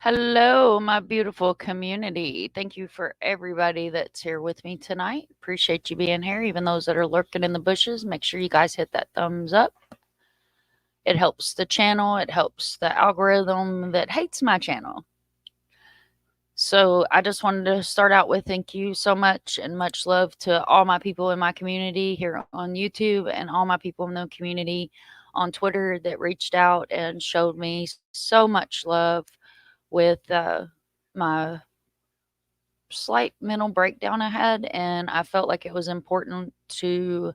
Hello, my beautiful community. Thank you for everybody that's here with me tonight. Appreciate you being here. Even those that are lurking in the bushes, make sure you guys hit that thumbs up. It helps the channel, it helps the algorithm that hates my channel. So, I just wanted to start out with thank you so much and much love to all my people in my community here on YouTube and all my people in the community on Twitter that reached out and showed me so much love with my slight mental breakdown I had, and I felt like it was important to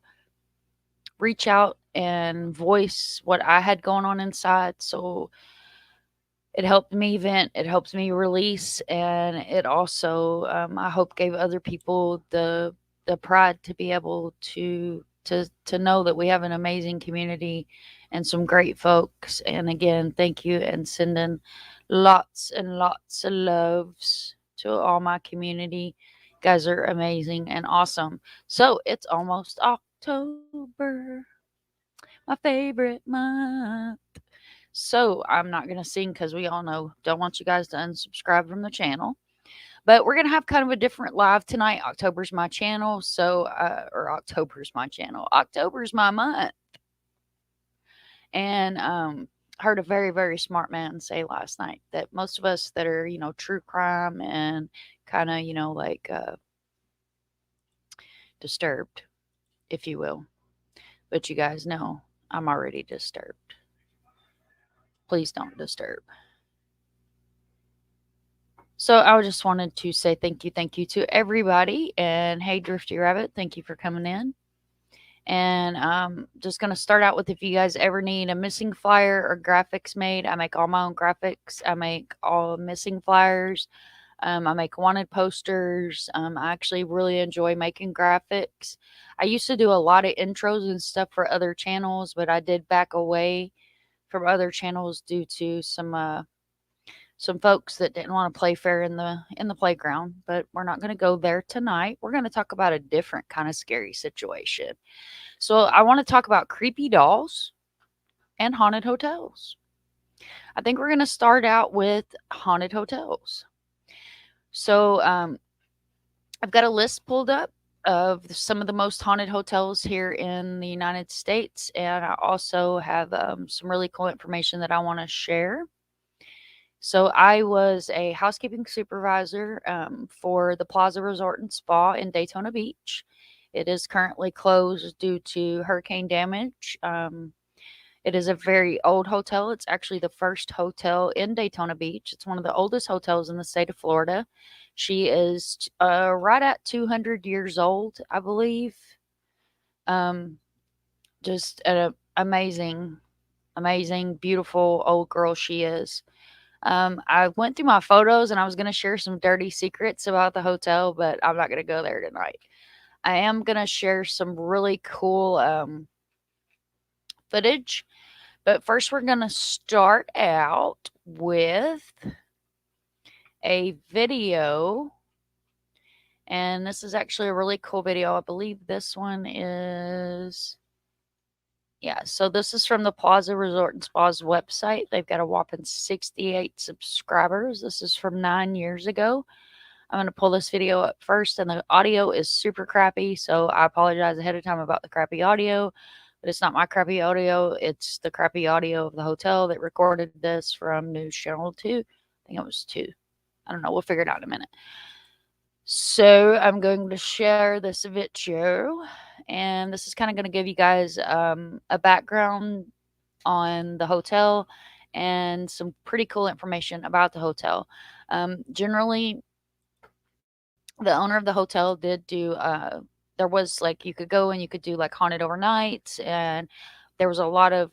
reach out and voice what I had going on inside. So it helped me vent, it helped me release, and it also, I hope, gave other people the pride to be able to know that we have an amazing community and some great folks. And again, thank you, and sending lots and lots of loves to all my community. You guys are amazing and awesome. So it's almost October, my favorite month. So I'm not going to sing because we all know, don't want you guys to unsubscribe from the channel. But we're going to have kind of a different live tonight. October's my channel. Or October's my channel. October's my month. And heard a very, very smart man say last night that most of us that are, true crime and kind of, disturbed, if you will. But you guys know I'm already disturbed. Please don't disturb. So I just wanted to say thank you to everybody. And hey, Drifty Rabbit, thank you for coming in. And just going to start out with, if you guys ever need a missing flyer or graphics made, I make all my own graphics. I make all missing flyers. I make wanted posters. I actually really enjoy making graphics. I used to do a lot of intros and stuff for other channels, but I did back away from other channels due to some folks that didn't want to play fair in the playground. But we're not going to go there tonight. We're going to talk about a different kind of scary situation. So I want to talk about creepy dolls and haunted hotels. I think we're going to start out with haunted hotels. So I've got a list pulled up of some of the most haunted hotels here in the United States, and I also have some really cool information that I want to share. So I was a housekeeping supervisor for the Plaza Resort and Spa in Daytona Beach. It is currently closed due to hurricane damage. It is a very old hotel. It's actually the first hotel in Daytona Beach. It's one of the oldest hotels in the state of Florida. She is right at 200 years old, I believe. Um, just an amazing, amazing, beautiful old girl she is. I went through my photos and I was going to share some dirty secrets about the hotel, but I'm not going to go there tonight. I am going to share some really cool footage, but first we're going to start out with a video. And this is actually a really cool video. I believe this one is. Yeah, so this is from the Plaza Resort and Spa's website. They've got a whopping 68 subscribers. This is from 9 years ago. I'm going to pull this video up first, and the audio is super crappy, so I apologize ahead of time about the crappy audio. But it's not my crappy audio, it's the crappy audio of the hotel that recorded this from News Channel 2. I think it was 2. I don't know. We'll figure it out in a minute. So I'm going to share this video, and this is kind of going to give you guys a background on the hotel and some pretty cool information about the hotel. Generally, the owner of the hotel did do there was like, you could go and you could do like haunted overnights, and there was a lot of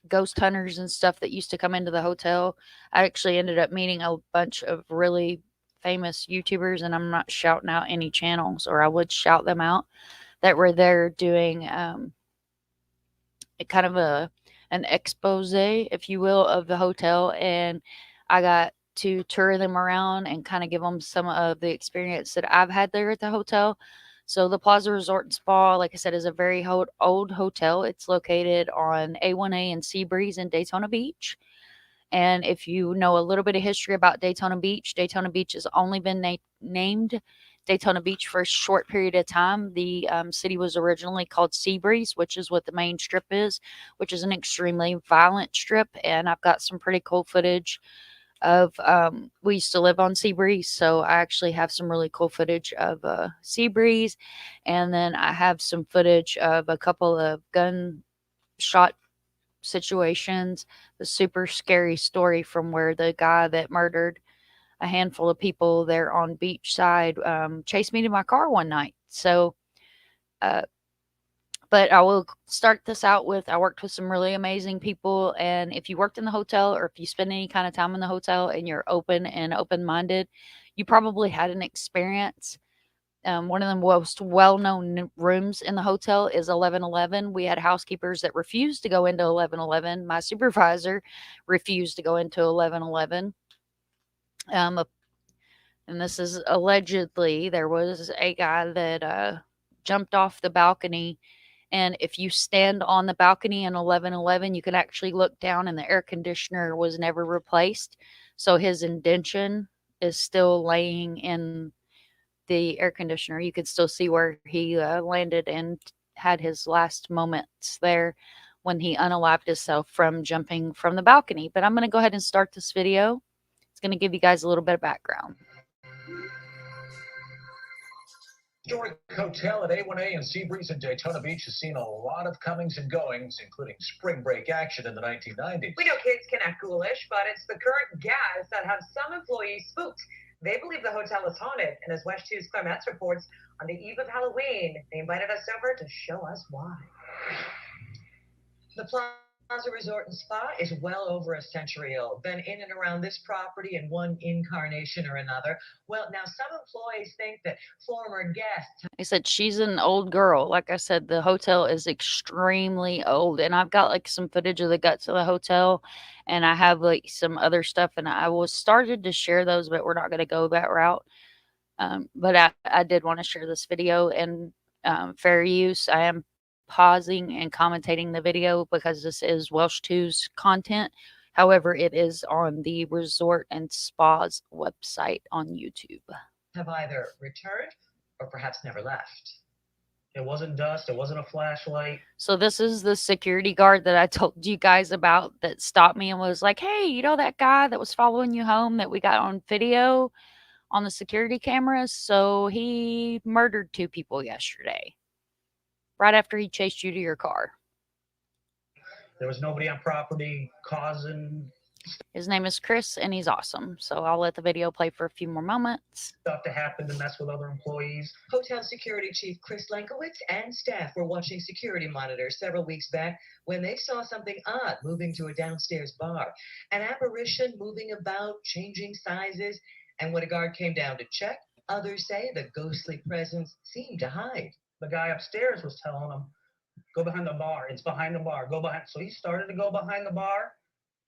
ghost hunters and stuff that used to come into the hotel. I actually ended up meeting a bunch of really famous YouTubers, and I'm not shouting out any channels, or I would shout them out, that were there doing a kind of an expose, if you will, of the hotel. And I got to tour them around and kind of give them some of the experience that I've had there at the hotel. So the Plaza Resort and Spa, like I said, is a very old hotel. It's located on A1A and Seabreeze in Daytona Beach. And if you know a little bit of history about Daytona Beach has only been named Daytona Beach for a short period of time. The city was originally called Seabreeze, which is what the main strip is, which is an extremely violent strip. And I've got some pretty cool footage of we used to live on Seabreeze, so I actually have some really cool footage of Seabreeze, and then I have some footage of a couple of gunshot situations. The super scary story from where the guy that murdered a handful of people there on Beachside chased me to my car one night. So, uh, but I will start this out with I worked with some really amazing people. And if you worked in the hotel or if you spend any kind of time in the hotel and you're open and open minded, you probably had an experience. One of the most well known rooms in the hotel is 1111. We had housekeepers that refused to go into 1111. My supervisor refused to go into 1111. Um, and this is allegedly there was a guy that jumped off the balcony, and if you stand on the balcony in 1111, you can actually look down, and the air conditioner was never replaced. So his indention is still laying in the air conditioner. You could still see where he landed and had his last moments there when he unalived himself from jumping from the balcony. But I'm going to go ahead and start this video. It's going to give you guys a little bit of background. Historic hotel at A1A in Seabreeze in Daytona Beach has seen a lot of comings and goings, including spring break action in the 1990s. We know kids can act ghoulish, but it's the current guests that have some employees spooked. They believe the hotel is haunted, and as West 2's Claire Metz reports, on the eve of Halloween, they invited us over to show us why. The Plaza Resort and Spa is well over a century old. Been in and around this property in one incarnation or another. Well, now some employees think that former guests. I said she's an old girl. Like I said, the hotel is extremely old, and I've got like some footage of the guts of the hotel, and I have like some other stuff, and I was started to share those, but we're not going to go that route. But I did want to share this video, and fair use. I am pausing and commentating the video because this is Welsh 2's content. However, it is on the Resort and Spas website on YouTube. Have either returned or perhaps never left. It wasn't dust. It wasn't a flashlight. So this is the security guard that I told you guys about that stopped me and was like, hey, you know that guy that was following you home that we got on video on the security cameras? So he murdered 2 people yesterday, right after he chased you to your car. There was nobody on property causing. His name is Chris, and he's awesome. So I'll let the video play for a few more moments. Stuff to happen to mess with other employees. Hotel Security Chief Chris Lenkowitz and staff were watching security monitors several weeks back when they saw something odd moving to a downstairs bar. An apparition moving about, changing sizes, and when a guard came down to check, others say the ghostly presence seemed to hide. The guy upstairs was telling him, go behind the bar. It's behind the bar. Go behind. So he started to go behind the bar,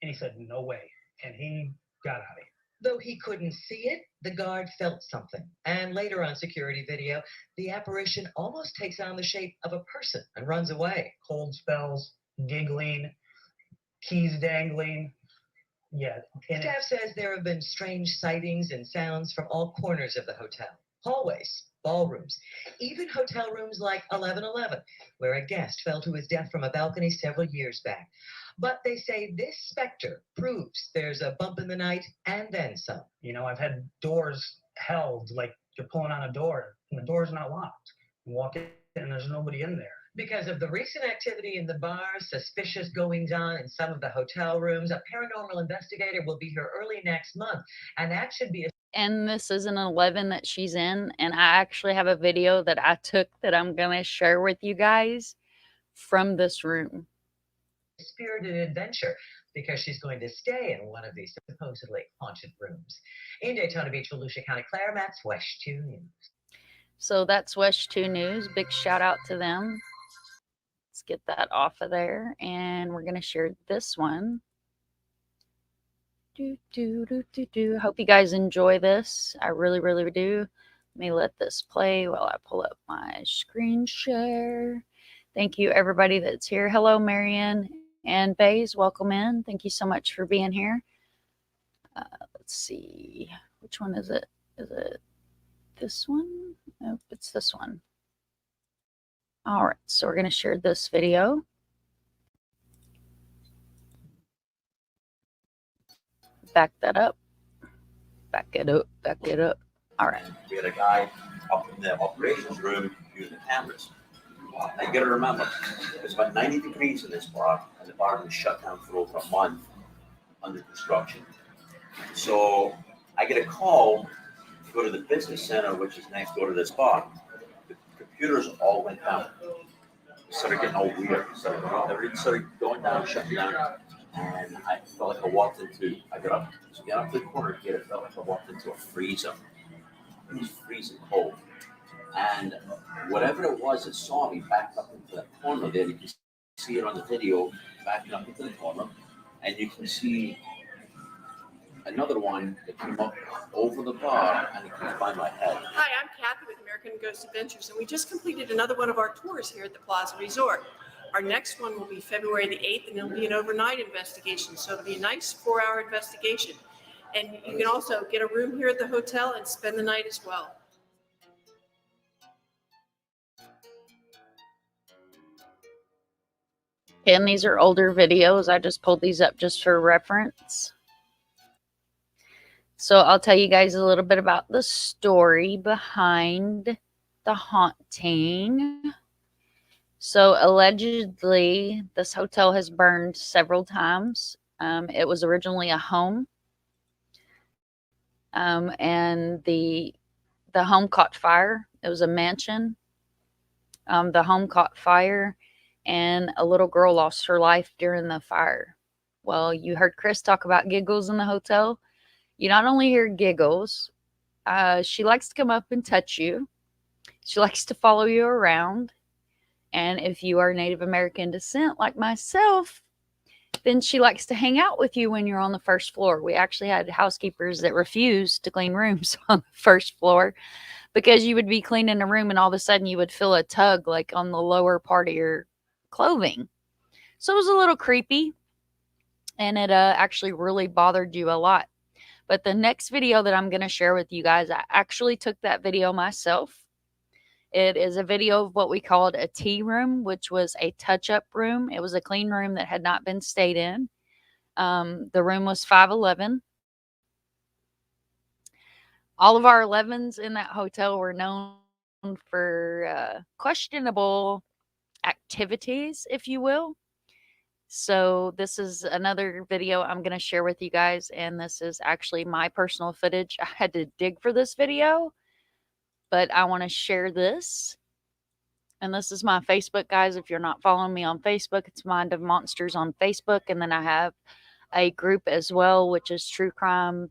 and he said, no way. And he got out of here. Though he couldn't see it, the guard felt something. And later on security video, the apparition almost takes on the shape of a person and runs away. Cold spells, giggling, keys dangling. Yeah. Staff says there have been strange sightings and sounds from all corners of the hotel. Hallways, ballrooms, even hotel rooms like 1111, where a guest fell to his death from a balcony several years back. But they say this specter proves there's a bump in the night and then some. You know, I've had doors held, like you're pulling on a door, and the door's not locked. You walk in, and there's nobody in there. Because of the recent activity in the bars, suspicious goings on in some of the hotel rooms, a paranormal investigator will be here early next month, and that should be a. And this is an 11 that she's in, and I actually have a video that I took that I'm going to share with you guys from this room. Spirited adventure because she's going to stay in one of these supposedly haunted rooms. In Daytona Beach, Volusia County, Claire Metz, West 2 News. So that's West 2 News. Big shout out to them. Let's get that off of there, and we're going to share this one. Hope you guys enjoy this. I really, really do. Let me let this play while I pull up my screen share. Thank you, everybody that's here. Hello, Marianne. And Bays, welcome in. Thank you so much for being here. Let's see. Which one is it? Is it this one? Nope, it's this one. All right, so we're going to share this video. Back that up. Back it up. Back it up. All right. We had a guy up in the operations room using the cameras. Now you got to remember, it was about 90 degrees in this bar, and the bar was shut down for over a month under construction. So I get a call to go to the business center, which is next door to this bar. The computers all went down. It started getting all weird. Everything started going down, shutting down. And I felt like I walked into, I got up to the corner here, it felt like I walked into a freezer. It was freezing cold. And whatever it was, it saw me back up into the corner there. You can see it on the video, backing up into the corner. And you can see another one that came up over the bar and it came by my head. Hi, I'm Kathy with American Ghost Adventures, and we just completed another one of our tours here at the Plaza Resort. Our next one will be February the 8th, and it'll be an overnight investigation. So it'll be a nice 4-hour investigation. And you can also get a room here at the hotel and spend the night as well. And these are older videos. I just pulled these up just for reference. So I'll tell you guys a little bit about the story behind the haunting. So allegedly, this hotel has burned several times. It was originally a home. And the home caught fire. It was a mansion. The home caught fire, and a little girl lost her life during the fire. Well, you heard Chris talk about giggles in the hotel. You not only hear giggles, she likes to come up and touch you. She likes to follow you around. And if you are Native American descent like myself, then she likes to hang out with you when you're on the first floor. We actually had housekeepers that refused to clean rooms on the first floor because you would be cleaning a room and all of a sudden you would feel a tug like on the lower part of your clothing. So it was a little creepy, and it actually really bothered you a lot. But the next video that I'm going to share with you guys, I actually took that video myself. It is a video of what we called a tea room, which was a touch-up room. It was a clean room that had not been stayed in. The room was 511. All of our 11s in that hotel were known for questionable activities, if you will. So this is another video I'm going to share with you guys, and this is actually my personal footage. I had to dig for this video, but I want to share this. And this is my Facebook, guys. If you're not following me on Facebook, it's Mind of Monsters on Facebook. And then I have a group as well, which is True Crime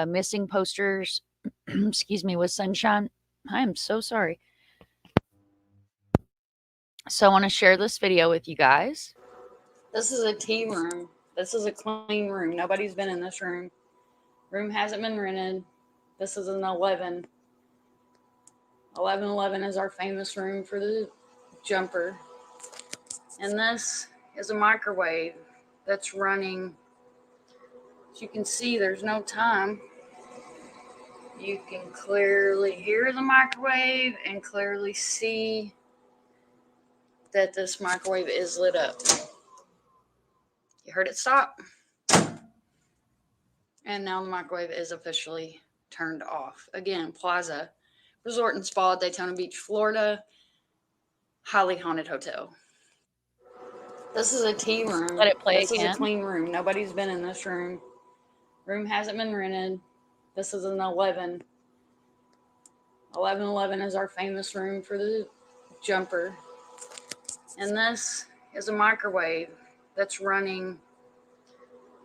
Missing Posters, excuse me, with Sunshine. I am so sorry. So I want to share this video with you guys. This is a tea room. This is a clean room. Nobody's been in this room. Room hasn't been rented. This is an 11. 1111 is our famous room for the jumper. And this is a microwave that's running. As you can see, there's no time. You can clearly hear the microwave and clearly see that this microwave is lit up. You heard it stop. And now the microwave is officially turned off. Again, Plaza Resort and Spa, Daytona Beach, Florida. Highly haunted hotel. This is a tea room. Let it play again. This is a clean room. Nobody's been in this room. Room hasn't been rented. This is an 11. 1111 is our famous room for the jumper. And this is a microwave that's running.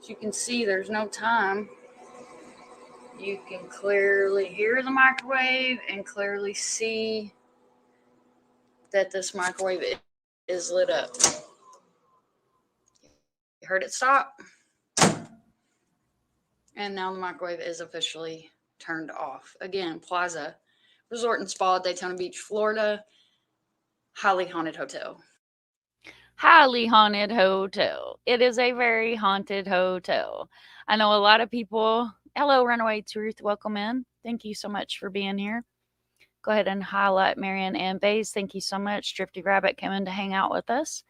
As you can see, there's no time. You can clearly hear the microwave and clearly see that this microwave is lit up. You heard it stop. And now the microwave is officially turned off. Again, Plaza Resort and Spa, Daytona Beach, Florida. Highly haunted hotel. highly haunted hotel. It is a very haunted hotel. I know a lot of people. Hello, Runaway Truth. Welcome in. Thank you so much for being here. Go ahead and highlight Marion and Bays. Thank you so much. Drifty Rabbit came in to hang out with us.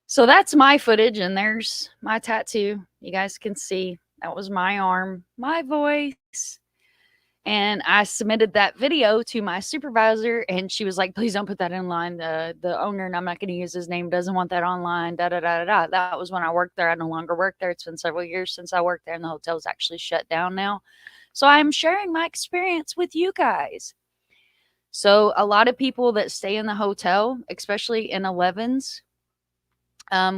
So that's my footage, and there's my tattoo. You guys can see that was my arm, my voice. And I submitted that video to my supervisor, and she was like, "Please don't put that in line. The owner, and I'm not going to use his name, doesn't want that online." Da da da da da. That was when I worked there. I no longer work there. It's been several years since I worked there, and the hotel's actually shut down now. So I'm sharing my experience with you guys. So a lot of people that stay in the hotel, especially in 11s,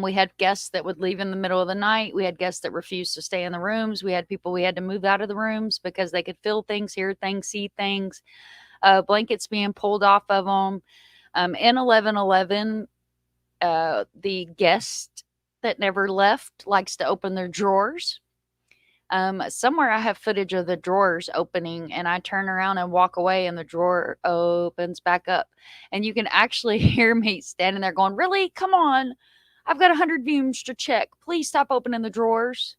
we had guests that would leave in the middle of the night. We had guests that refused to stay in the rooms. We had people we had to move out of the rooms because they could feel things, hear things, see things, blankets being pulled off of them. In 1111, the guest that never left likes to open their drawers. Somewhere I have footage of the drawers opening, and I turn around and walk away, and the drawer opens back up. And you can actually hear me standing there going, "Really? Come on. I've got 100 views to check. Please stop opening the drawers."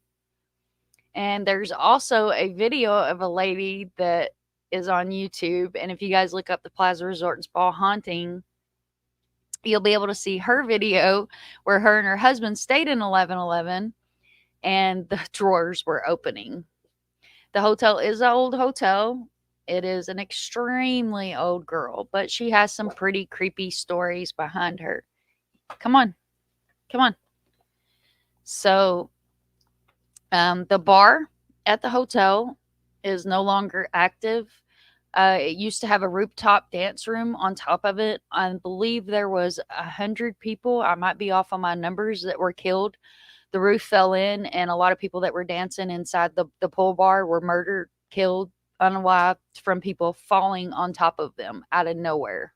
And there's also a video of a lady that is on YouTube. And if you guys look up the Plaza Resort and Spa haunting, you'll be able to see her video where her and her husband stayed in 1111 and the drawers were opening. The hotel is an old hotel. It is an extremely old girl, but she has some pretty creepy stories behind her. Come on. Come on. So, the bar at the hotel is no longer active. It used to have a rooftop dance room on top of it. I believe there was 100 people. I might be off on my numbers that were killed. The roof fell in, and a lot of people that were dancing inside the pool bar were murdered, killed, unalived from people falling on top of them out of nowhere.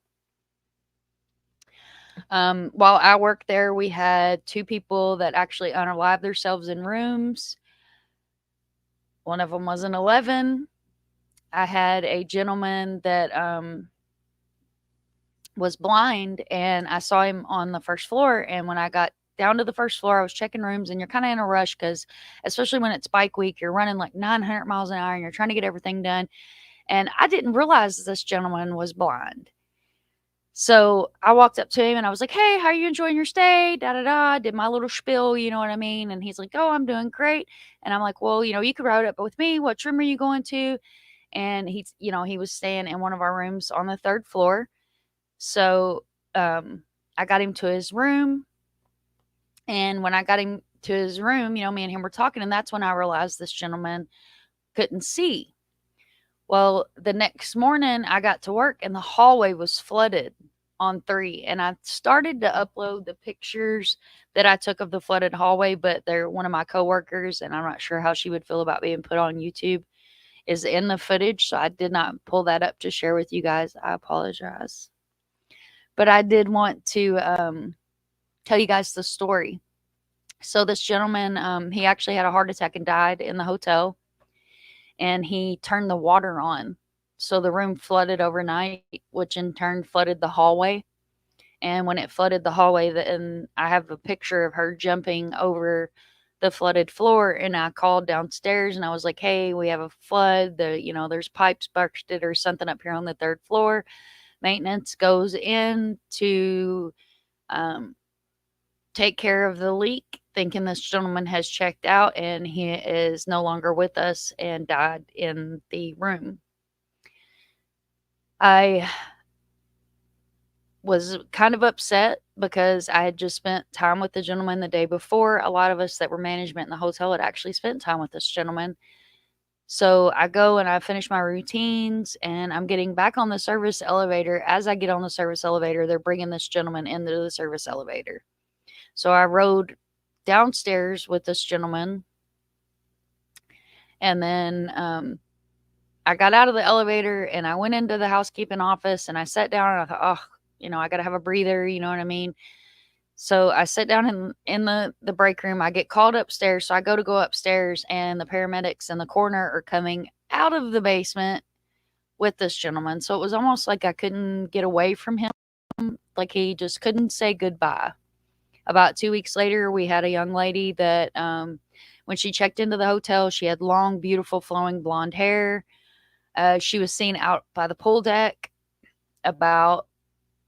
While I worked there, we had 2 people that actually unalived themselves in rooms. One of them was an 11. I had a gentleman that was blind, and I saw him on the first floor. And when I got down to the first floor, I was checking rooms, and you're kind of in a rush because, especially when it's bike week, you're running like 900 miles an hour and you're trying to get everything done. And I didn't realize this gentleman was blind. So I walked up to him and I was like, "Hey, how are you enjoying your stay?" Da da da. Did my little spiel, you know what I mean? And he's like, "Oh, I'm doing great." And I'm like, "Well, you could ride up with me. What room are you going to?" And he was staying in one of our rooms on the 3rd floor. So I got him to his room. And when I got him to his room, me and him were talking. And that's when I realized this gentleman couldn't see. Well, the next morning I got to work and the hallway was flooded on 3. And I started to upload the pictures that I took of the flooded hallway, but they're one of my coworkers, and I'm not sure how she would feel about being put on YouTube, is in the footage. So I did not pull that up to share with you guys. I apologize. But I did want to tell you guys the story. So this gentleman, he actually had a heart attack and died in the hotel. And he turned the water on. So the room flooded overnight, which in turn flooded the hallway. And when it flooded the hallway, then I have a picture of her jumping over the flooded floor. And I called downstairs and I was like, "Hey, we have a flood. There's pipes bursted or something up here on the 3rd floor." Maintenance goes in to take care of the leak, thinking this gentleman has checked out and he is no longer with us and died in the room. I was kind of upset because I had just spent time with the gentleman the day before. A lot of us that were management in the hotel had actually spent time with this gentleman. So I go and I finish my routines and I'm getting back on the service elevator. As I get on the service elevator, they're bringing this gentleman into the service elevator. So I rode downstairs with this gentleman. And then I got out of the elevator and I went into the housekeeping office and I sat down and I thought, I got to have a breather. You know what I mean? So I sit down in the break room. I get called upstairs. So I go upstairs and the paramedics in the corner are coming out of the basement with this gentleman. So it was almost like I couldn't get away from him. Like he just couldn't say goodbye. About 2 weeks later, we had a young lady that, when she checked into the hotel, she had long, beautiful, flowing blonde hair. She was seen out by the pool deck. About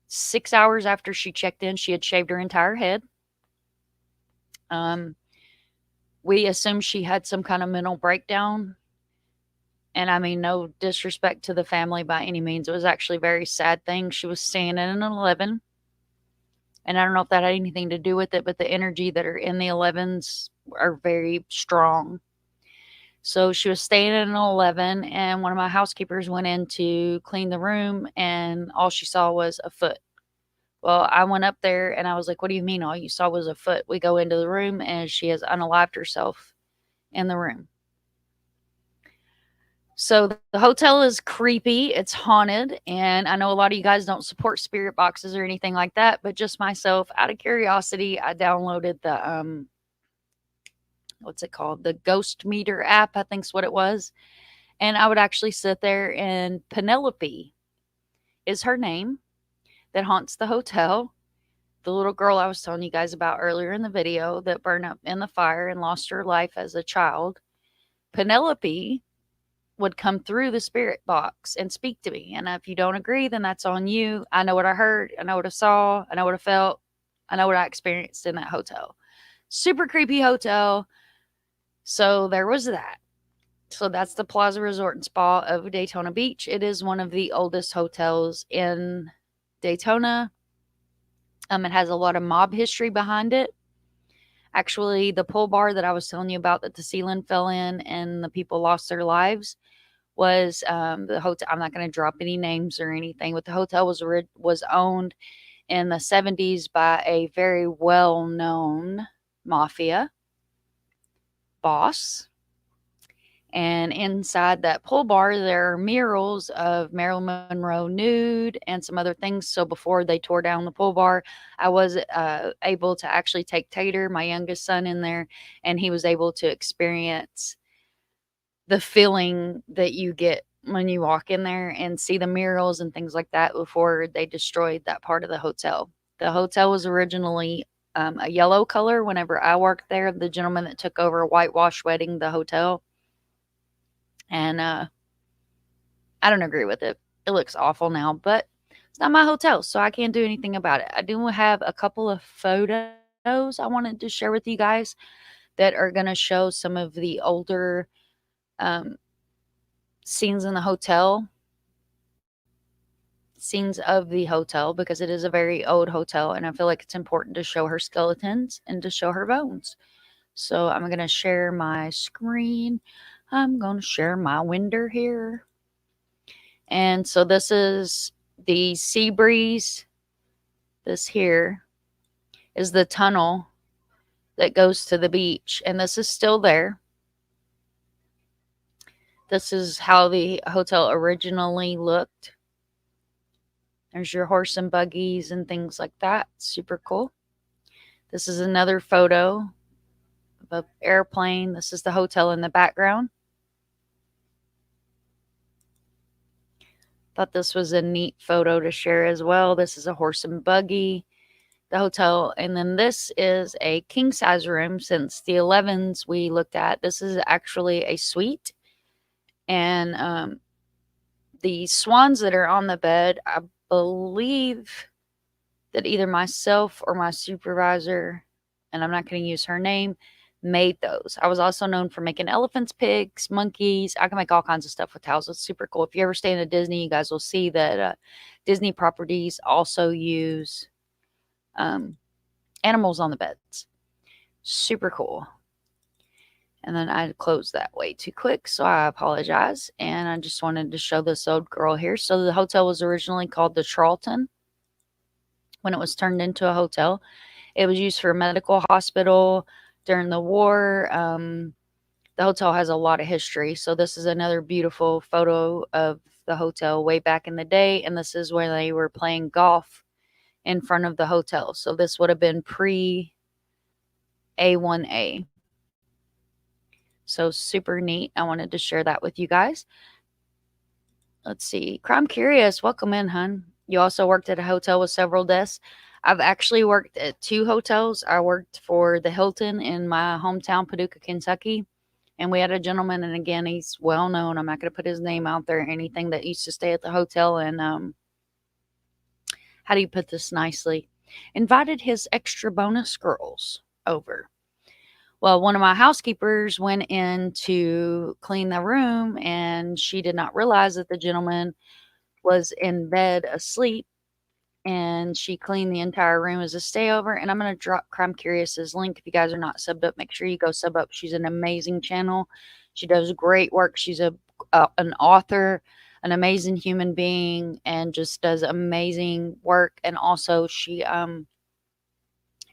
6 hours after she checked in, she had shaved her entire head. Um, we assumed she had some kind of mental breakdown. And I mean, no disrespect to the family by any means. It was actually a very sad thing. She was staying in an 11. And I don't know if that had anything to do with it, but the energy that are in the 11s are very strong. So she was staying in an 11, and one of my housekeepers went in to clean the room, and all she saw was a foot. Well, I went up there and I was like, "What do you mean all you saw was a foot?" We go into the room, and she has unalived herself in the room. So the hotel is creepy, it's haunted, and I know a lot of you guys don't support spirit boxes or anything like that, but just myself, out of curiosity, I downloaded the what's it called? The Ghost Meter app, I think's what it was. And I would actually sit there, and Penelope is her name that haunts the hotel. The little girl I was telling you guys about earlier in the video that burned up in the fire and lost her life as a child. Penelope would come through the spirit box and speak to me. And if you don't agree, then that's on you. I know what I heard. I know what I saw. I know what I felt. I know what I experienced in that hotel. Super creepy hotel. So there was that. So that's the Plaza Resort and Spa of Daytona Beach. It is one of the oldest hotels in Daytona. It has a lot of mob history behind it. Actually, the pool bar that I was telling you about that the ceiling fell in and the people lost their lives was the hotel. I'm not going to drop any names or anything, but the hotel was owned in the 70s by a very well-known mafia boss. And inside that pool bar, there are murals of Marilyn Monroe nude and some other things. So before they tore down the pool bar, I was able to actually take Tater, my youngest son, in there, and he was able to experience the feeling that you get when you walk in there and see the murals and things like that before they destroyed that part of the hotel. The hotel was originally a yellow color whenever I worked there. The gentleman that took over whitewash wedding the hotel. And I don't agree with it. It looks awful now, but it's not my hotel, so I can't do anything about it. I do have a couple of photos I wanted to share with you guys that are going to show some of the older um, scenes in the hotel, scenes of the hotel, because it is a very old hotel, and I feel like it's important to show her skeletons and to show her bones. So I'm going to share my screen. I'm going to share my window here. And so this is the sea breeze. This here is the tunnel that goes to the beach, and this is still there. This is how the hotel originally looked. There's your horse and buggies and things like that. Super cool. This is another photo of an airplane. This is the hotel in the background. Thought this was a neat photo to share as well. This is a horse and buggy, the hotel. And then this is a king size room. Since the 11s we looked at, this is actually a suite. And the swans that are on the bed, I believe that either myself or my supervisor, and I'm not going to use her name, made those. I was also known for making elephants, pigs, monkeys. I can make all kinds of stuff with towels. It's super cool. If you ever stay in a Disney, you guys will see that Disney properties also use animals on the beds. Super cool. And then I closed that way too quick, so I apologize. And I just wanted to show this old girl here. So the hotel was originally called the Charlton when it was turned into a hotel. It was used for a medical hospital during the war. The hotel has a lot of history. So this is another beautiful photo of the hotel way back in the day. And this is when they were playing golf in front of the hotel. So this would have been pre A1A. So super neat. I wanted to share that with you guys. Let's see. Crime Curious, welcome in, hun. You also worked at a hotel with several deaths. I've actually worked at 2 hotels. I worked for the Hilton in my hometown, Paducah, Kentucky, and we had a gentleman, and again, he's well known. I'm not going to put his name out there or anything, that used to stay at the hotel, and how do you put this nicely? Invited his extra bonus girls over. Well, one of my housekeepers went in to clean the room, and she did not realize that the gentleman was in bed asleep, and she cleaned the entire room as a stayover. And I'm going to drop Crime Curious's link. If you guys are not subbed up, make sure you go sub up. She's an amazing channel. She does great work. She's an author, an amazing human being, and just does amazing work. And also she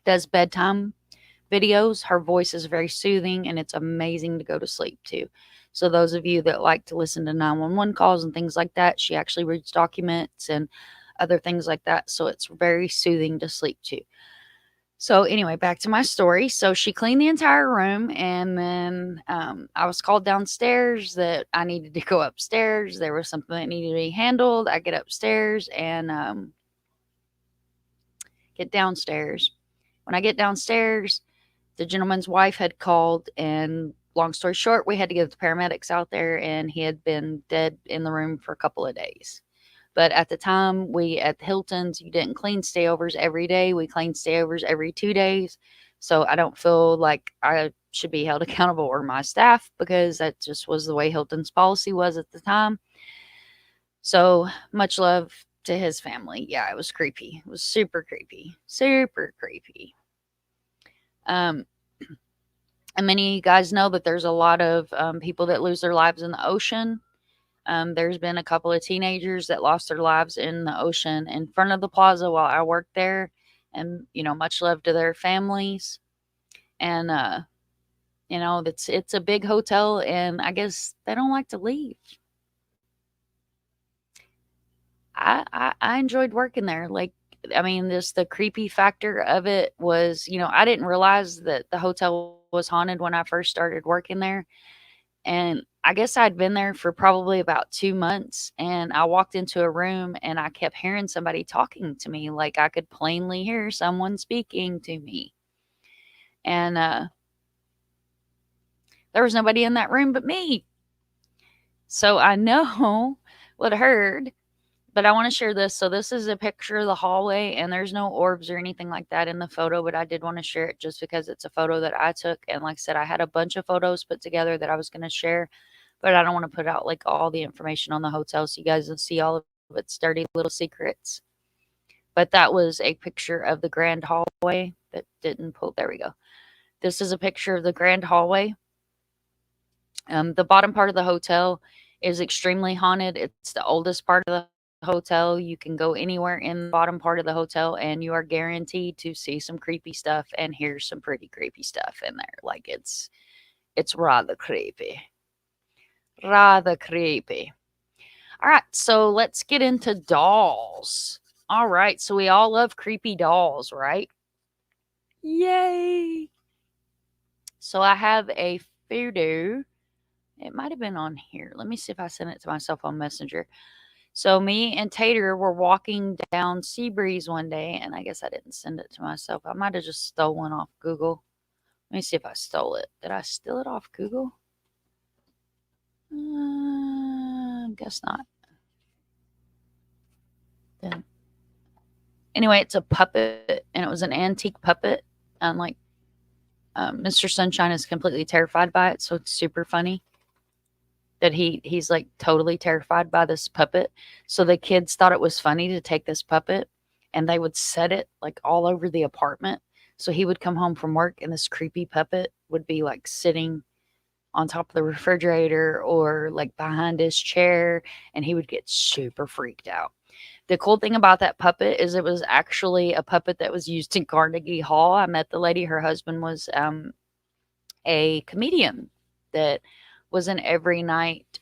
does bedtime videos. Her voice is very soothing, and it's amazing to go to sleep to. So those of you that like to listen to 911 calls and things like that, she actually reads documents and other things like that. So it's very soothing to sleep to. So anyway, back to my story. So she cleaned the entire room, and then I was called downstairs that I needed to go upstairs. There was something that needed to be handled. I get upstairs and get downstairs. When I get downstairs, the gentleman's wife had called, and long story short, we had to get the paramedics out there, and he had been dead in the room for a couple of days. But at the time, we at the Hiltons, you didn't clean stayovers every day. We cleaned stayovers every 2 days. So I don't feel like I should be held accountable, or my staff, because that just was the way Hilton's policy was at the time. So much love to his family. Yeah, it was creepy. It was super creepy. Super creepy. And many of you guys know that there's a lot of people that lose their lives in the ocean. There's been a couple of teenagers that lost their lives in the ocean in front of the plaza while I worked there. And, much love to their families. And, it's a big hotel, and I guess they don't like to leave. I enjoyed working there. Like, I mean, this the creepy factor of it was, I didn't realize that the hotel was haunted when I first started working there. And I guess I'd been there for probably about 2 months, and I walked into a room and I kept hearing somebody talking to me. Like, I could plainly hear someone speaking to me. And there was nobody in that room but me. So I know what I heard. But I want to share this. So this is a picture of the hallway, and there's no orbs or anything like that in the photo, but I did want to share it just because it's a photo that I took. And like I said, I had a bunch of photos put together that I was going to share, but I don't want to put out like all the information on the hotel so you guys will see all of its dirty little secrets. But that was a picture of the grand hallway that didn't pull. There we go. This is a picture of the grand hallway. The bottom part of the hotel is extremely haunted. It's the oldest part of the hotel. You can go anywhere in the bottom part of the hotel, and you are guaranteed to see some creepy stuff and hear some pretty creepy stuff in there. Like, it's rather creepy. Rather creepy. All right, so let's get into dolls. All right, so we all love creepy dolls, right? Yay! So I have a photo. It might have been on here. Let me see if I sent it to myself on Messenger. So me and Tater were walking down Seabreeze one day, and I guess I didn't send it to myself. I might have just stolen off Google. Let me see if I stole it. Did I steal it off Google? Guess not. Then anyway, it's a puppet, and it was an antique puppet, and like Mr. Sunshine is completely terrified by it, so it's super funny that he's like totally terrified by this puppet. So the kids thought it was funny to take this puppet, and they would set it like all over the apartment. So he would come home from work, and this creepy puppet would be like sitting on top of the refrigerator or like behind his chair, and he would get super freaked out. The cool thing about that puppet is it was actually a puppet that was used in Carnegie Hall. I met the lady, her husband was a comedian that was in every night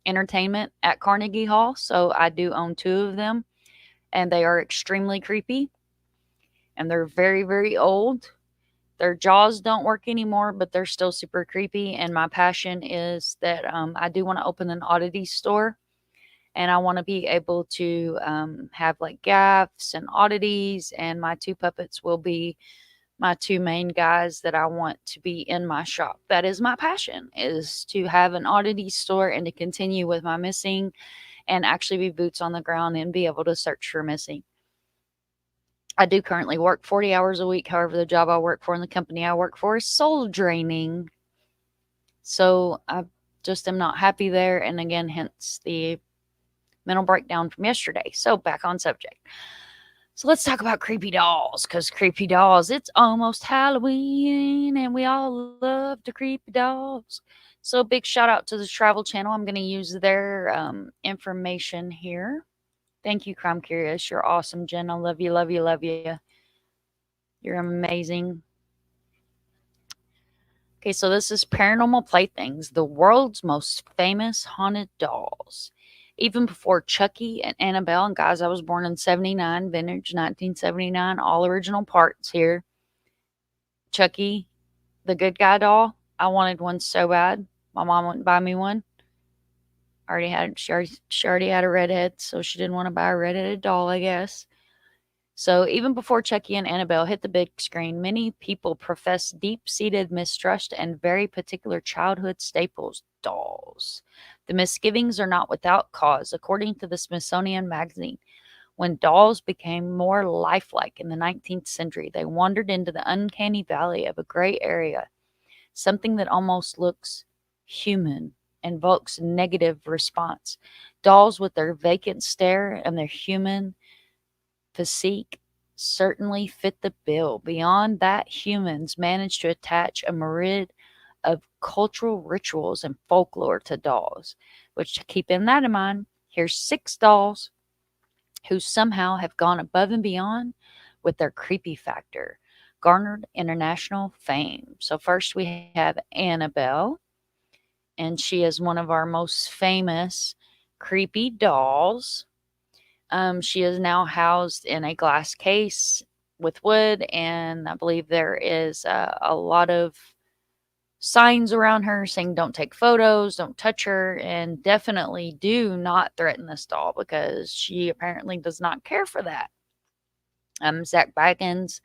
entertainment at Carnegie Hall. So I do own 2 of them, and they are extremely creepy, and they're very, very old. Their jaws don't work anymore, but they're still super creepy. And my passion is that I do want to open an oddity store, and I want to be able to have like gaffs and oddities, and my two puppets will be my two main guys that I want to be in my shop. That is my passion, is to have an oddity store and to continue with my missing and actually be boots on the ground and be able to search for missing. I do currently work 40 hours a week. However, the job I work for and the company I work for is soul draining. So I just am not happy there. And again, hence the mental breakdown from yesterday. So back on subject. So let's talk about creepy dolls, because creepy dolls, it's almost Halloween and we all love the creepy dolls. So big shout out to the Travel Channel. I'm going to use their information here. Thank you, Crime Curious. You're awesome, Jen. I love you, love you, love you. You're amazing. Okay, so this is Paranormal Playthings, the world's most famous haunted dolls. Even before Chucky and Annabelle, and guys, I was born in 79, vintage 1979, all original parts here. Chucky, the good guy doll, I wanted one so bad. My mom wouldn't buy me one. She already had a redhead, so she didn't want to buy a redheaded doll, I guess. So even before Chucky and Annabelle hit the big screen, many people profess deep-seated mistrust and very particular childhood staples, dolls. The misgivings are not without cause. According to the Smithsonian Magazine, when dolls became more lifelike in the 19th century, they wandered into the uncanny valley of a gray area, something that almost looks human, invokes negative response. Dolls with their vacant stare and their human physique certainly fit the bill. Beyond that, humans managed to attach a myriad of cultural rituals and folklore to dolls, which, keeping that in mind, here's 6 dolls who somehow have gone above and beyond with their creepy factor, garnered international fame. So first we have Annabelle, and she is one of our most famous creepy dolls. She is now housed in a glass case with wood, and I believe there is a lot of signs around her saying don't take photos, don't touch her, and definitely do not threaten this doll because she apparently does not care for that. Zach Baggins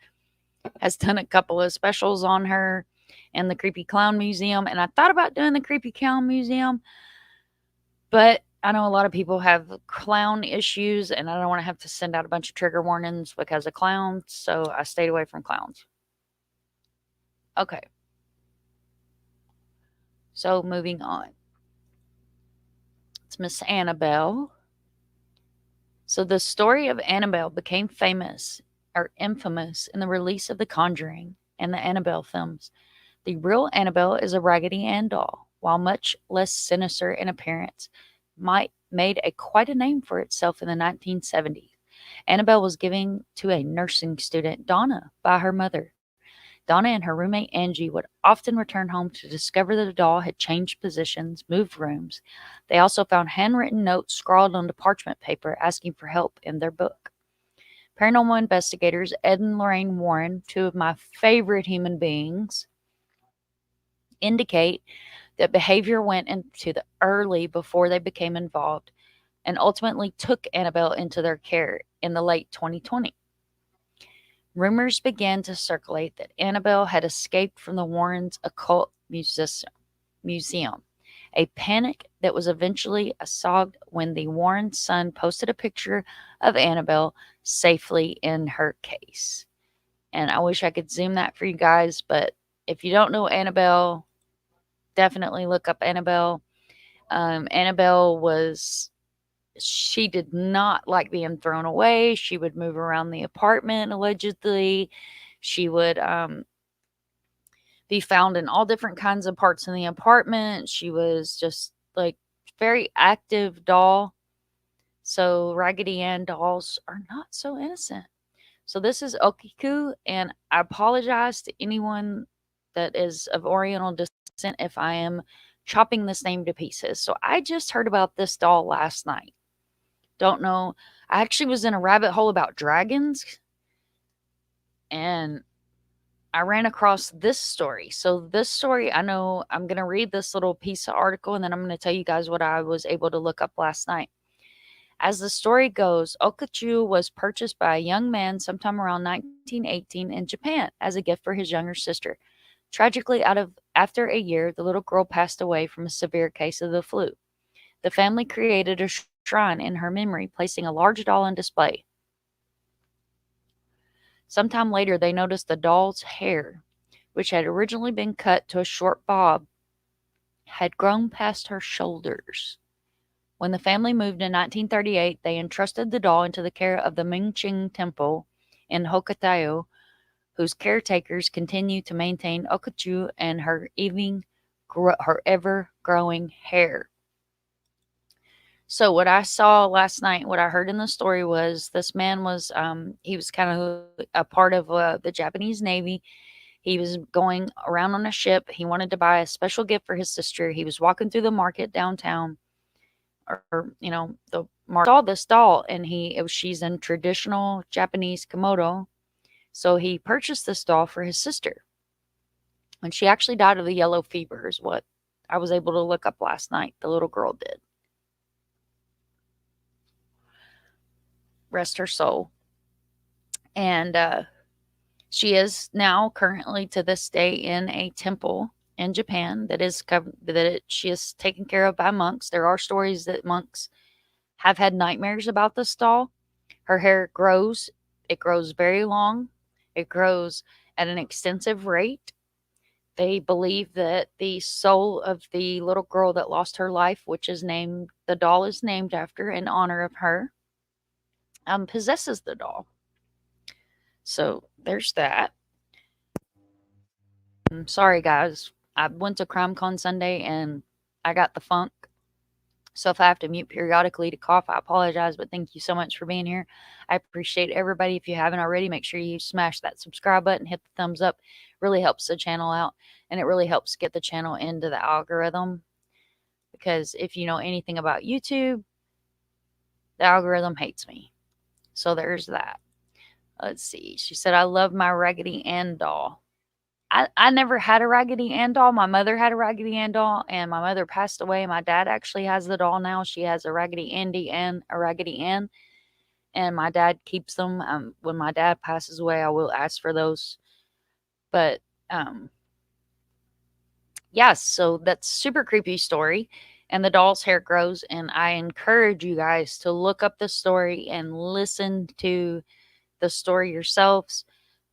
has done a couple of specials on her in the Creepy Clown Museum, and I thought about doing the Creepy Clown Museum, but I know a lot of people have clown issues, and I don't want to have to send out a bunch of trigger warnings because of clowns, so I stayed away from clowns. Okay. So moving on. It's Miss Annabelle. So the story of Annabelle became famous or infamous in the release of The Conjuring and the Annabelle films. The real Annabelle is a Raggedy Ann doll, while much less sinister in appearance, made quite a name for itself in the 1970s. Annabelle was given to a nursing student, Donna, by her mother. Donna and her roommate Angie would often return home to discover that the doll had changed positions, moved rooms. They also found handwritten notes scrawled onto parchment paper asking for help in their book. Paranormal investigators Ed and Lorraine Warren, two of my favorite human beings, indicate that behavior went into the early before they became involved and ultimately took Annabelle into their care in the late 2020. Rumors began to circulate that Annabelle had escaped from the Warrens' occult museum, a panic that was eventually assuaged when the Warren son posted a picture of Annabelle safely in her case. And I wish I could zoom that for you guys, but if you don't know Annabelle, definitely look up Annabelle. Annabelle she did not like being thrown away. She would move around the apartment, allegedly. She would be found in all different kinds of parts in the apartment. She was just like very active doll. So Raggedy Ann dolls are not so innocent. So this is Okiku, and I apologize to anyone that is of Oriental descent if I am chopping this name to pieces. So I just heard about this doll last night. Don't know. I actually was in a rabbit hole about dragons, and I ran across this story. So this story, I know I'm going to read this little piece of article, and then I'm going to tell you guys what I was able to look up last night. As the story goes, Okachu was purchased by a young man sometime around 1918 in Japan as a gift for his younger sister. Tragically, after a year, the little girl passed away from a severe case of the flu. The family created a shrine in her memory, placing a large doll on display. Sometime later, they noticed the doll's hair, which had originally been cut to a short bob, had grown past her shoulders. When the family moved in 1938, they entrusted the doll into the care of the Mingqing Temple in Hokkaido, whose caretakers continue to maintain Okachu and her ever growing hair. So what I saw last night, what I heard in the story was this man was he was kind of a part of the Japanese Navy. He was going around on a ship. He wanted to buy a special gift for his sister. He was walking through the market downtown, or the market, saw this doll, and she's in traditional Japanese komodo. So he purchased this doll for his sister, and she actually died of the yellow fever, is what I was able to look up last night. The little girl did. Rest her soul. And she is now currently to this day in a temple in Japan she is taken care of by monks. There are stories that monks have had nightmares about this doll. Her hair grows. It grows very long. It grows at an extensive rate. They believe that the soul of the little girl that lost her life, the doll is named after in honor of her, possesses the doll. So there's that. I'm sorry, guys. I went to CrimeCon Sunday and I got the funk. So if I have to mute periodically to cough, I apologize, but thank you so much for being here. I appreciate everybody. If you haven't already, make sure you smash that subscribe button, hit the thumbs up. It really helps the channel out, and it really helps get the channel into the algorithm. Because if you know anything about YouTube, the algorithm hates me. So there's that. Let's see. She said, I love my Raggedy Ann doll. I never had a Raggedy Ann doll. My mother had a Raggedy Ann doll, and my mother passed away. My dad actually has the doll now. She has a Raggedy Andy and a Raggedy Ann, and my dad keeps them. When my dad passes away, I will ask for those. But yes, so that's super creepy story. And the doll's hair grows, and I encourage you guys to look up the story and listen to the story yourselves.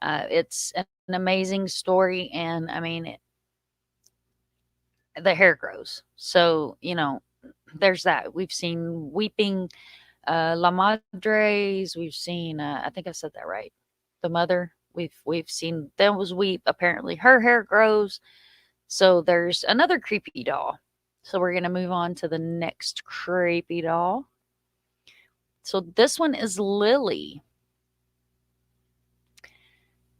It's an amazing story, and I mean, the hair grows. So, there's that. We've seen weeping La Madres. We've seen, I think I said that right. The mother. We've seen them was weep. Apparently, her hair grows. So there's another creepy doll. So we're gonna move on to the next creepy doll. So this one is Lily.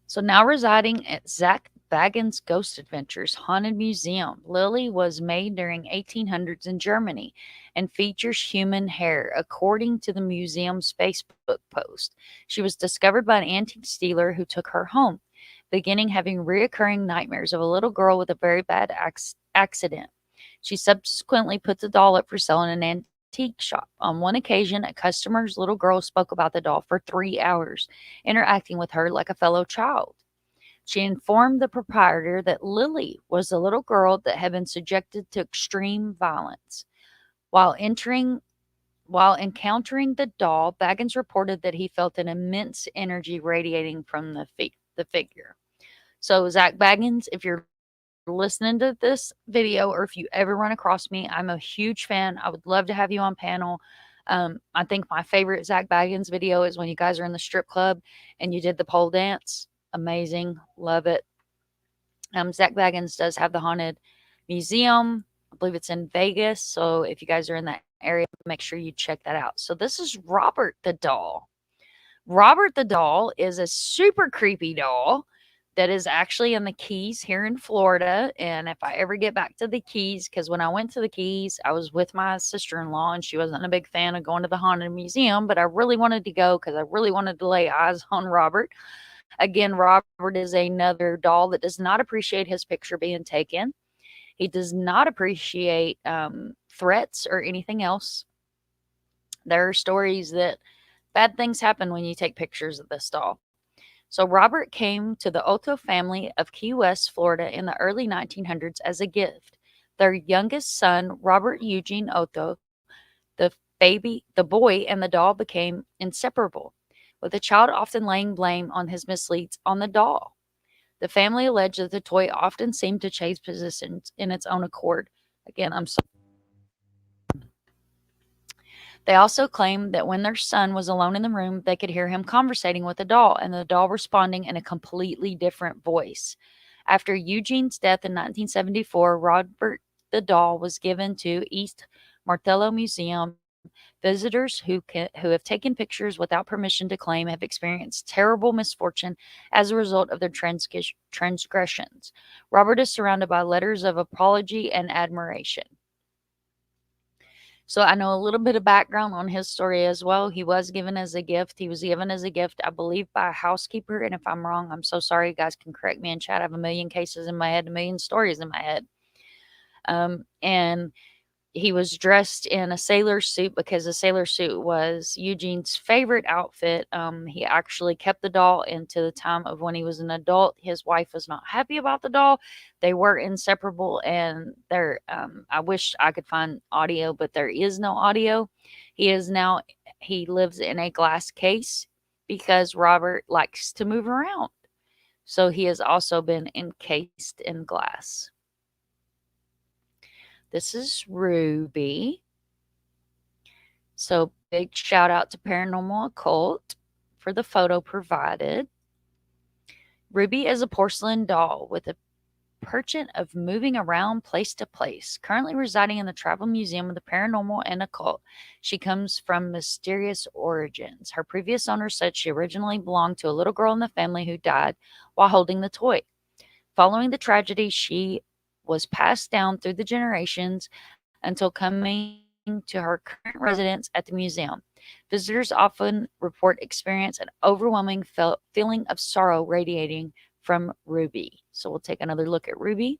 So now residing at Zach Baggins' Ghost Adventures Haunted Museum, Lily was made during 1800s in Germany and features human hair, according to the museum's Facebook post. She was discovered by an antique dealer who took her home, beginning having reoccurring nightmares of a little girl with a very bad accident. She subsequently put the doll up for sale in an antique shop. On one occasion, a customer's little girl spoke about the doll for 3 hours, interacting with her like a fellow child. She informed the proprietor that Lily was the little girl that had been subjected to extreme violence. While encountering the doll, Baggins reported that he felt an immense energy radiating from the figure. So, Zach Baggins, if you're listening to this video, or if you ever run across me, I'm a huge fan. I would love to have you on panel. I think my favorite Zach Baggins video is when you guys are in the strip club and you did the pole dance. Amazing. Love it. Zach Baggins does have the Haunted Museum. I believe it's in Vegas. So if you guys are in that area, make sure you check that out. So this is Robert the doll. Robert the doll is a super creepy doll that is actually in the Keys here in Florida. And if I ever get back to the Keys, because when I went to the Keys, I was with my sister-in-law, and she wasn't a big fan of going to the Haunted Museum, but I really wanted to go because I really wanted to lay eyes on Robert. Again, Robert is another doll that does not appreciate his picture being taken. He does not appreciate threats or anything else. there are stories that bad things happen when you take pictures of this doll. So Robert came to the Otto family of Key West, Florida in the early 1900s as a gift. Their youngest son, Robert Eugene Otto, the boy and the doll became inseparable, with the child often laying blame on his misleads on the doll. The family alleged that the toy often seemed to change positions in its own accord. Again, I'm sorry. They also claimed that when their son was alone in the room, they could hear him conversating with the doll and the doll responding in a completely different voice. After Eugene's death in 1974, Robert the doll was given to East Martello Museum. Visitors who have taken pictures without permission to claim have experienced terrible misfortune as a result of their transgressions. Robert is surrounded by letters of apology and admiration. So I know a little bit of background on his story as well. He was given as a gift. He was given as a gift, I believe, by a housekeeper. And if I'm wrong, I'm so sorry. You guys can correct me in chat. I have a million cases in my head, a million stories in my head. And he was dressed in a sailor suit because the sailor suit was Eugene's favorite outfit. He actually kept the doll into the time of when he was an adult. His wife was not happy about the doll. They were inseparable, and I wish I could find audio, but there is no audio. He lives in a glass case because Robert likes to move around. So he has also been encased in glass. This is Ruby. So big shout out to Paranormal Occult for the photo provided. Ruby is a porcelain doll with a penchant of moving around place to place. Currently residing in the Travel Museum of the Paranormal and Occult, she comes from mysterious origins. Her previous owner said she originally belonged to a little girl in the family who died while holding the toy. Following the tragedy, she was passed down through the generations until coming to her current residence at the museum. Visitors often report experience an overwhelming feeling of sorrow radiating from Ruby. So we'll take another look at Ruby.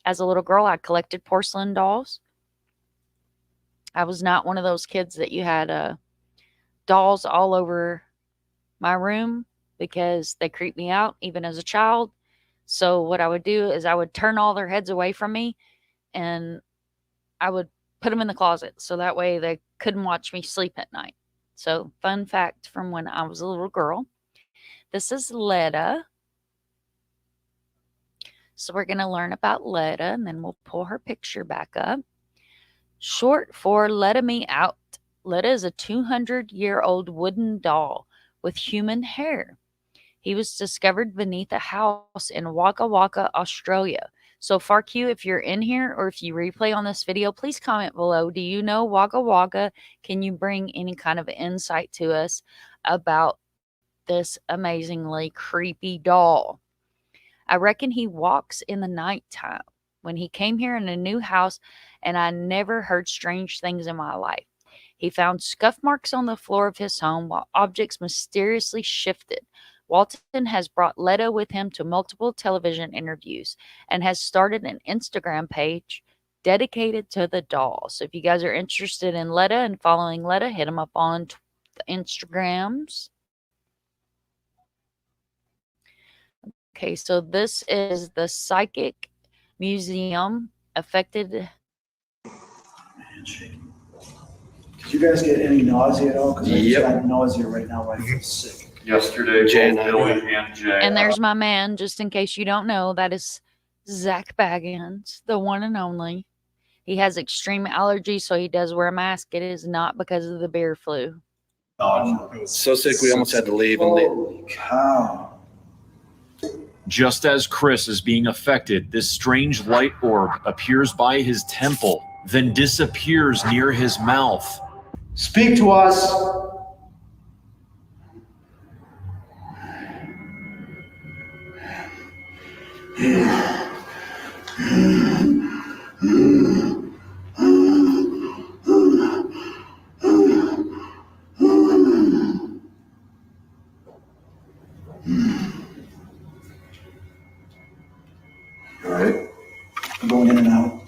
As a little girl, I collected porcelain dolls. I was not one of those kids that you had dolls all over my room because they creeped me out even as a child. So what I would do is I would turn all their heads away from me and I would put them in the closet so that way they couldn't watch me sleep at night. So fun fact from when I was a little girl. This is Letta. So we're going to learn about Letta and then we'll pull her picture back up. Short for Letta Me Out. Letta is a 200-year-old wooden doll with human hair. He was discovered beneath a house in Wagga Wagga, Australia. So FarQ, if you're in here or if you replay on this video, please comment below. Do you know Wagga Wagga? Can you bring any kind of insight to us about this amazingly creepy doll? I reckon he walks in the nighttime. When he came here in a new house, and I never heard strange things in my life. He found scuff marks on the floor of his home while objects mysteriously shifted. Walton has brought Letta with him to multiple television interviews and has started an Instagram page dedicated to the doll. So if you guys are interested in Letta and following Letta, hit him up on the Instagrams. Okay, so this is the Psychic Museum affected. Did you guys get any nausea at all? Because I just got nausea right now. I feel sick. Yesterday, Jay both Billy and Jay. And there's my man, just in case you don't know, that is Zach Baggins, the one and only. He has extreme allergies, so he does wear a mask. It is not because of the bear flu. So sick we almost had to leave and leave. Holy cow. Just as Chris is being affected, this strange light orb appears by his temple, then disappears near his mouth. Speak to us. All right. I'm going in and out.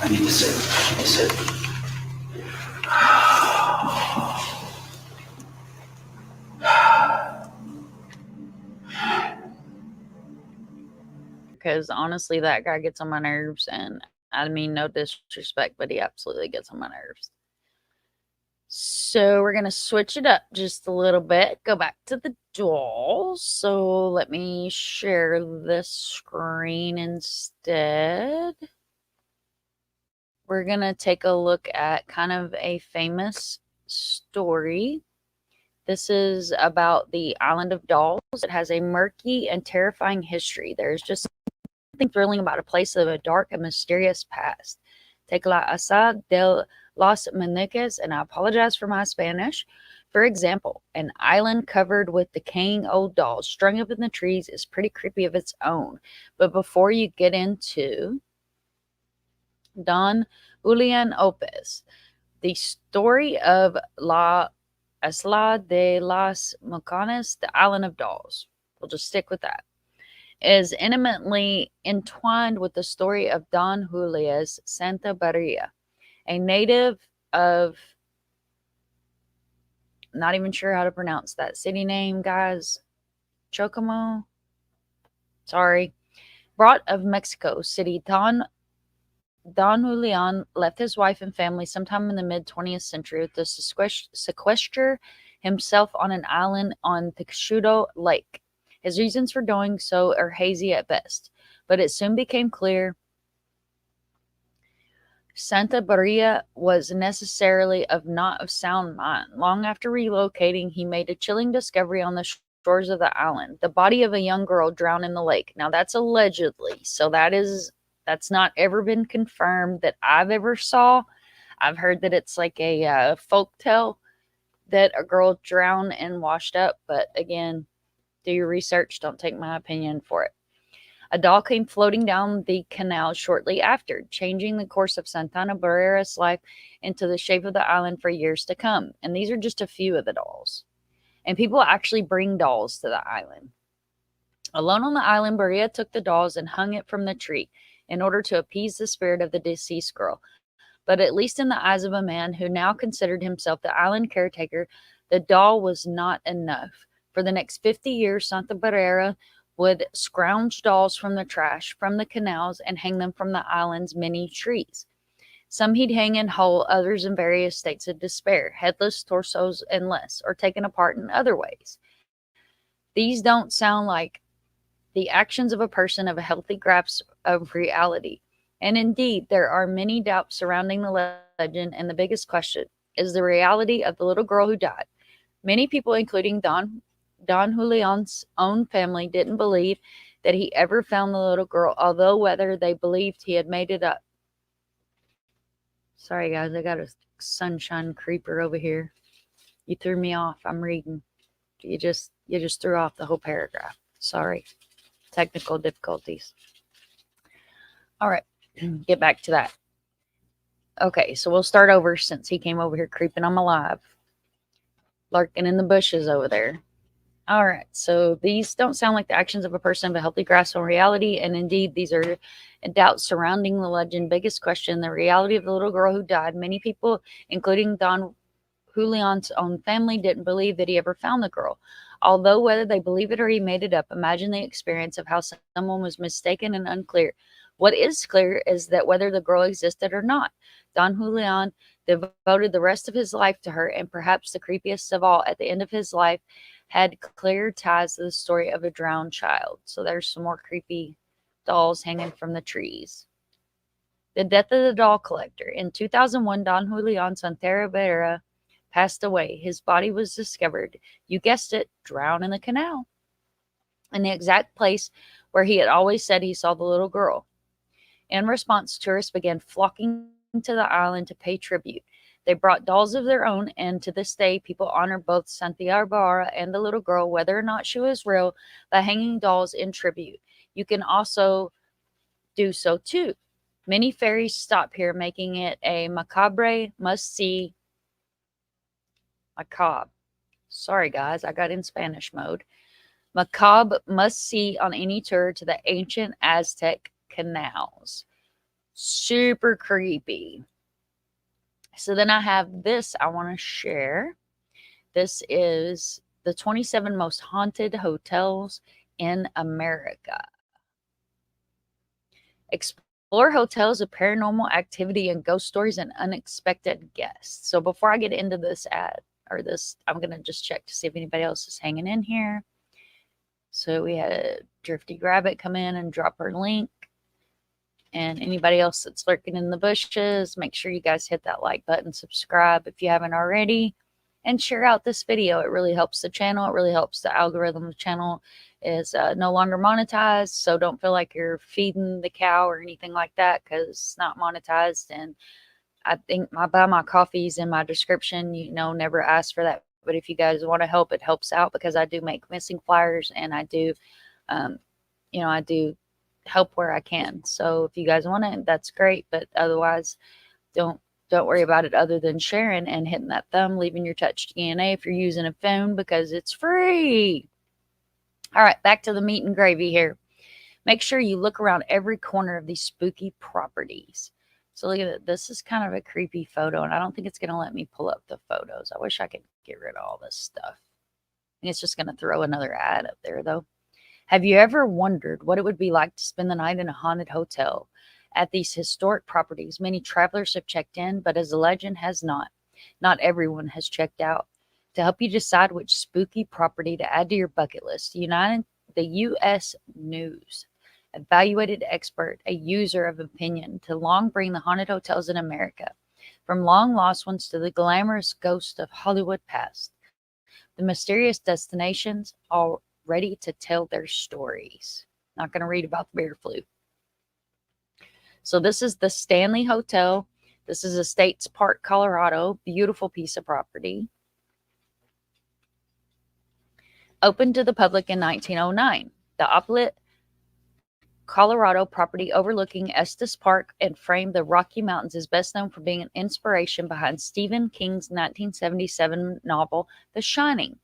I need to sit. because honestly, that guy gets on my nerves, and I mean no disrespect, but he absolutely gets on my nerves. So we're going to switch it up just a little bit. Go back to the dolls. So let me share this screen instead. We're going to take a look at kind of a famous story. This is about the Island of Dolls. It has a murky and terrifying history. There's just something thrilling about a place of a dark and mysterious past. Take la Asa del Los Meñiques, and I apologize for my Spanish. For example, an island covered with decaying old dolls strung up in the trees is pretty creepy of its own. But before you get into Don Julian Opez, the story of La Isla de las Mocanas, the Island of Dolls, we'll just stick with that, is intimately entwined with the story of Don Julius Santa Maria, a native of, not even sure how to pronounce that city name, guys, Chocomo, sorry, brought of Mexico City. Don Julian left his wife and family sometime in the mid-20th century to sequester himself on an island on Texudo Lake. His reasons for doing so are hazy at best, but it soon became clear Santa Maria was necessarily not of sound mind. Long after relocating, he made a chilling discovery on the shores of the island: the body of a young girl drowned in the lake. Now that's allegedly, so that's not ever been confirmed that I've ever saw. I've heard that it's like a folk tale that a girl drowned and washed up, but again, do your research. Don't take my opinion for it. A doll came floating down the canal shortly after, changing the course of Santana Barrera's life into the shape of the island for years to come. And these are just a few of the dolls. And people actually bring dolls to the island. Alone on the island, Barrera took the dolls and hung it from the tree in order to appease the spirit of the deceased girl. But at least in the eyes of a man who now considered himself the island caretaker, the doll was not enough. For the next 50 years, Santa Barrera would scrounge dolls from the trash, from the canals, and hang them from the island's many trees. Some he'd hang in whole, others in various states of despair, headless, torsos, and less, or taken apart in other ways. These don't sound like the actions of a person of a healthy grasp of reality. And indeed, there are many doubts surrounding the legend, and the biggest question is the reality of the little girl who died. Many people, including Don Julian's own family, didn't believe that he ever found the little girl, although whether they believed he had made it up. Sorry, guys, I got a sunshine creeper over here. You threw me off. I'm reading. You just threw off the whole paragraph. Sorry. Technical difficulties. All right, get back to that. Okay, so we'll start over since he came over here creeping on my live. Lurking in the bushes over there. All right, so these don't sound like the actions of a person of a healthy grasp on reality, and indeed, these are doubts surrounding the legend. Biggest question, the reality of the little girl who died. Many people, including Don Julian's own family, didn't believe that he ever found the girl. Although whether they believe it or he made it up, imagine the experience of how someone was mistaken and unclear. What is clear is that whether the girl existed or not, Don Julian devoted the rest of his life to her, and perhaps the creepiest of all, at the end of his life, had clear ties to the story of a drowned child. So there's some more creepy dolls hanging from the trees. The death of the doll collector. In 2001, Don Julian Santana Barrera passed away. His body was discovered, you guessed it, drowned in the canal, in the exact place where he had always said he saw the little girl. In response, tourists began flocking to the island to pay tribute. They brought dolls of their own, and to this day, people honor both Santana Barrera and the little girl, whether or not she was real, by hanging dolls in tribute. You can also do so too. Many ferries stop here, making it a macabre must-see. Macabre. Sorry, guys, I got in Spanish mode. Macabre must-see on any tour to the ancient Aztec canals. Super creepy. So then I have this I want to share. This is the 27 most haunted hotels in America. Explore hotels of paranormal activity and ghost stories and unexpected guests. So before I get into this ad or this, I'm going to just check to see if anybody else is hanging in here. So we had a Drifty Rabbit come in and drop her link. And anybody else that's lurking in the bushes, make sure you guys hit that like button, subscribe if you haven't already, and share out this video. It really helps the channel. It really helps the algorithm. The channel is no longer monetized, so don't feel like you're feeding the cow or anything like that because it's not monetized. And I think I buy my coffees in my description. Never ask for that. But if you guys want to help, it helps out because I do make missing flyers and I do, I do help where I can. So if you guys want it, that's great. But otherwise, don't worry about it other than sharing and hitting that thumb, leaving your touch DNA if you're using a phone because it's free. All right, back to the meat and gravy here. Make sure you look around every corner of these spooky properties. So look at it. This is kind of a creepy photo, and I don't think it's going to let me pull up the photos. I wish I could get rid of all this stuff. I think it's just going to throw another ad up there, though. Have you ever wondered what it would be like to spend the night in a haunted hotel? At these historic properties, many travelers have checked in, but as the legend has not. Not everyone has checked out. To help you decide which spooky property to add to your bucket list, the U.S. News evaluated expert, a user of opinion, to long bring the haunted hotels in America, from long lost ones to the glamorous ghosts of Hollywood past. The mysterious destinations are ready to tell their stories. Not going to read about the bear flu. So this is the Stanley Hotel. This is Estates Park, Colorado. Beautiful piece of property. Opened to the public in 1909. The opulent Colorado property overlooking Estes Park and framed the Rocky Mountains is best known for being an inspiration behind Stephen King's 1977 novel, The Shining.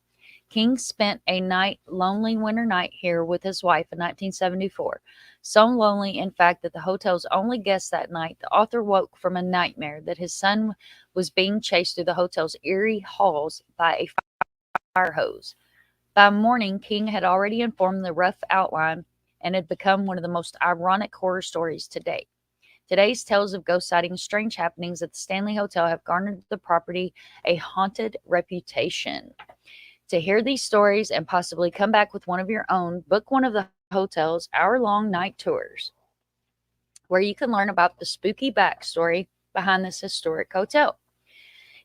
King spent a lonely winter night here with his wife in 1974. So lonely, in fact, that the hotel's only guest that night, the author woke from a nightmare that his son was being chased through the hotel's eerie halls by a fire hose. By morning, King had already informed the rough outline and had become one of the most ironic horror stories to date. Today's tales of ghost sightings and strange happenings at the Stanley Hotel have garnered the property a haunted reputation. To hear these stories and possibly come back with one of your own, book one of the hotel's hour-long night tours, where you can learn about the spooky backstory behind this historic hotel.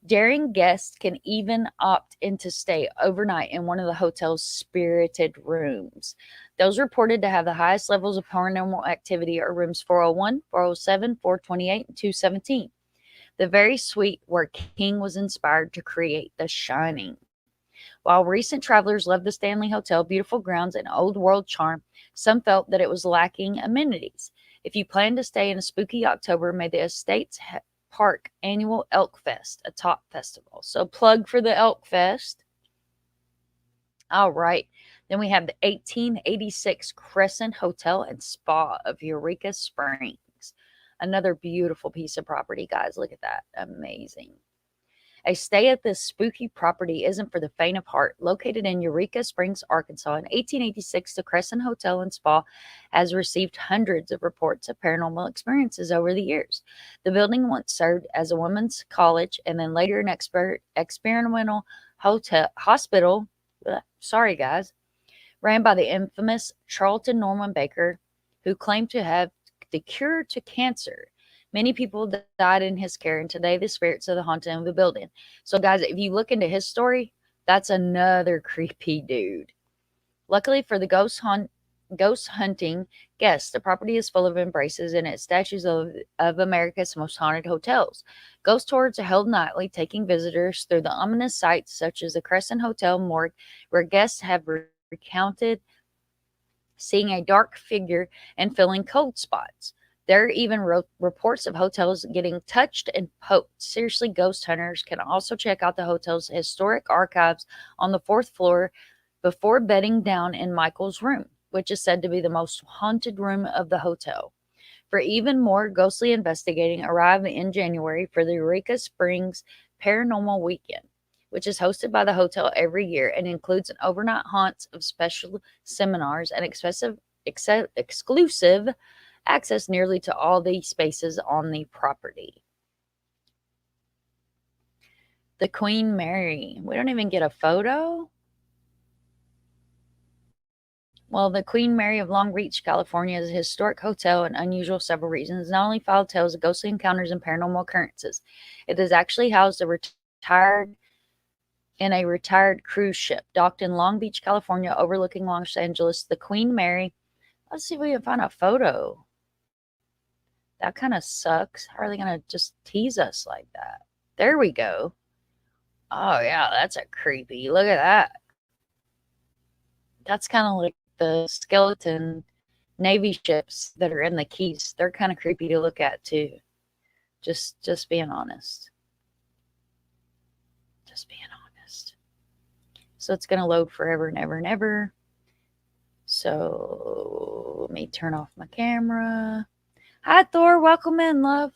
Daring guests can even opt in to stay overnight in one of the hotel's spirited rooms. Those reported to have the highest levels of paranormal activity are rooms 401, 407, 428, and 217. The very suite where King was inspired to create The Shining. While recent travelers loved the Stanley Hotel, beautiful grounds, and old world charm, some felt that it was lacking amenities. If you plan to stay in a spooky October, may the Estates Park annual Elk Fest, a top festival. So plug for the Elk Fest. All right. Then we have the 1886 Crescent Hotel and Spa of Eureka Springs. Another beautiful piece of property, guys. Look at that. Amazing. A stay at this spooky property isn't for the faint of heart. Located in Eureka Springs, Arkansas, in 1886, the Crescent Hotel and Spa has received hundreds of reports of paranormal experiences over the years. The building once served as a women's college and then later an experimental hospital. Sorry, guys. Ran by the infamous Charlton Norman Baker, who claimed to have the cure to cancer. Many people died in his care, and today the spirits of the haunted of the building. So, guys, if you look into his story, that's another creepy dude. Luckily for the ghost hunting guests, the property is full of embraces and its statues of America's most haunted hotels. Ghost tours are held nightly, taking visitors through the ominous sights such as the Crescent Hotel morgue, where guests have recounted seeing a dark figure and feeling cold spots. There are even reports of hotels getting touched and poked. Seriously, ghost hunters can also check out the hotel's historic archives on the 4th floor before bedding down in Michael's room, which is said to be the most haunted room of the hotel. For even more ghostly investigating, arrive in January for the Eureka Springs Paranormal Weekend, which is hosted by the hotel every year and includes an overnight haunts of special seminars and exclusive access nearly to all the spaces on the property. The Queen Mary. We don't even get a photo? Well, the Queen Mary of Long Beach, California is a historic hotel and unusual for several reasons. Not only filed tales of ghostly encounters and paranormal occurrences, it is actually housed in a retired cruise ship docked in Long Beach, California, overlooking Los Angeles. The Queen Mary. Let's see if we can find a photo. That kind of sucks. How are they going to just tease us like that? There we go. Oh, yeah, that's a creepy. Look at that. That's kind of like the skeleton Navy ships that are in the Keys. They're kind of creepy to look at, too. Just being honest. Just being honest. So it's going to load forever and ever and ever. So let me turn off my camera. Hi, Thor. Welcome in, love.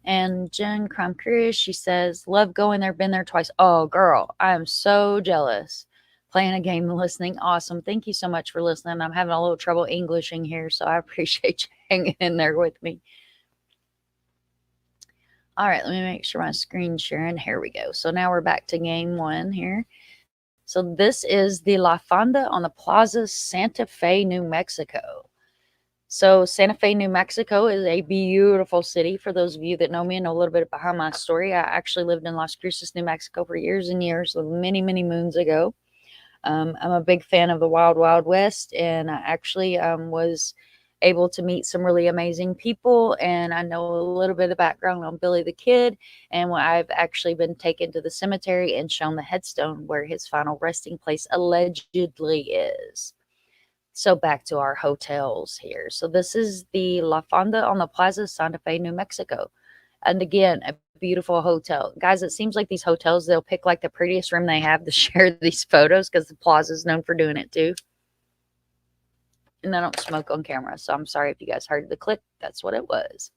And Jen Crime Curious, she says, love going there, been there twice. Oh, girl, I am so jealous. Playing a game and listening. Awesome. Thank you so much for listening. I'm having a little trouble Englishing here, so I appreciate you hanging in there with me. All right, let me make sure my screen's sharing. Here we go. So now we're back to game one here. So this is the La Fonda on the Plaza, Santa Fe, New Mexico. So Santa Fe, New Mexico is a beautiful city. For those of you that know me and know a little bit behind my story, I actually lived in Las Cruces, New Mexico for years and years, many, many moons ago. I'm a big fan of the Wild Wild West, and I actually was able to meet some really amazing people, and I know a little bit of background on Billy the Kid, and I've actually been taken to the cemetery and shown the headstone where his final resting place allegedly is. So back to our hotels here. So this is the La Fonda on the Plaza, Santa Fe, New Mexico. And again, a beautiful hotel. Guys, it seems like these hotels, they'll pick like the prettiest room they have to share these photos because the Plaza is known for doing it too. And I don't smoke on camera, so I'm sorry if you guys heard the click. That's what it was.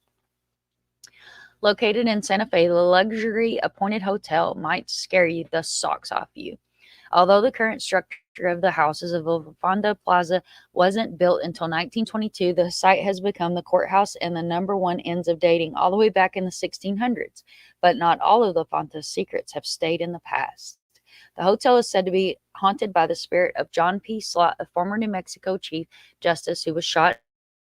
Located in Santa Fe, the luxury appointed hotel might scare you the socks off you. Although the current structure of the houses of La Fonda Plaza wasn't built until 1922, the site has become the courthouse and the #1 ends of dating all the way back in the 1600s. But not all of La Fonda's secrets have stayed in the past. The hotel is said to be haunted by the spirit of John P. Slott, a former New Mexico Chief Justice who was shot